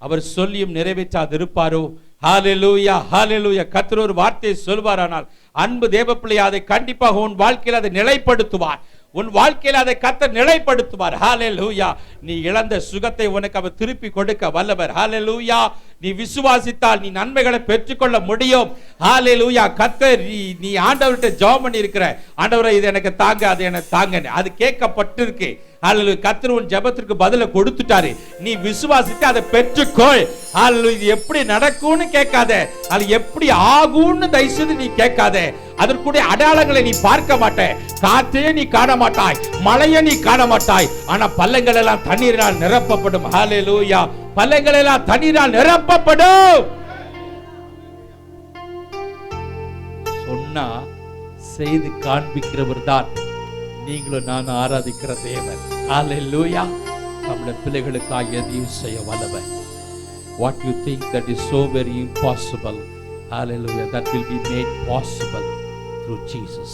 அவர் சொல்லியும் நிறைவேற்றாது இருப்பாரோ? ஹல்லேலூயா. ஹல்லேலூயா. கர்த்தர் ஒரு வார்த்தையை சொல்வாரானால் அன்பு தேவப்பிள்ளையை அதை கண்டிப்பாக உன் வாழ்க்கையில் அதை நிலைப்படுத்துவார். உன் வாழ்க்கையில் அதை கர்த்தர் நிலைப்படுத்துவார். ஹல்லேலூயா. நீ இழந்த சுகத்தை உனக்கு அவர் திருப்பி கொடுக்க வல்லவர். ஹல்லேலூயா. நீ விசுவாசித்தால் நீ நன்மைகளை பெற்றுக்கொள்ள முடியும். ஹல்லேலூயா. கர்த்தர் நீ ஆண்டவர்கிட்ட ஜெபம் பண்ணி இருக்கிற, ஆண்டவரே இது எனக்கு தாங்க, அது எனக்கு தாங்க, அது கேட்கப்பட்டிருக்கு. ஹல்லேலூயா. கர்த்தர் உன் ஜெபத்திற்கு பதில கொடுத்துட்டாரு. நீ விசுவாசித்து அதை பெற்றுக்கொள். ஹல்லேலூயா. இது எப்படி நடக்கும்னு கேட்காத, அது எப்படி ஆகும்னு தயவுசெய்து நீ கேட்காத. அதற்குடைய அடையாளங்களை நீ பார்க்க மாட்டாய், காற்றையே நீ காண மாட்டாய், மழையை நீ காண மாட்டாய். ஆனா பள்ளங்கள் எல்லாம் தண்ணீரால் நிரப்பப்படும். ஹல்லேலூயா. பள்ளங்கள் எல்லாம் தண்ணீரால் நிரப்பப்படும். சொன்னா செய்து காண்பிக்கிறவர் தான் நீங்களும் நான் ஆராதிக்கிற தேவன். ஹல்லேலூயா. நம்முடைய பிள்ளைகளுக்காக எதையும் செய்ய வல்லவர். What you think that is so very impossible, hallelujah, that will be made possible through Jesus.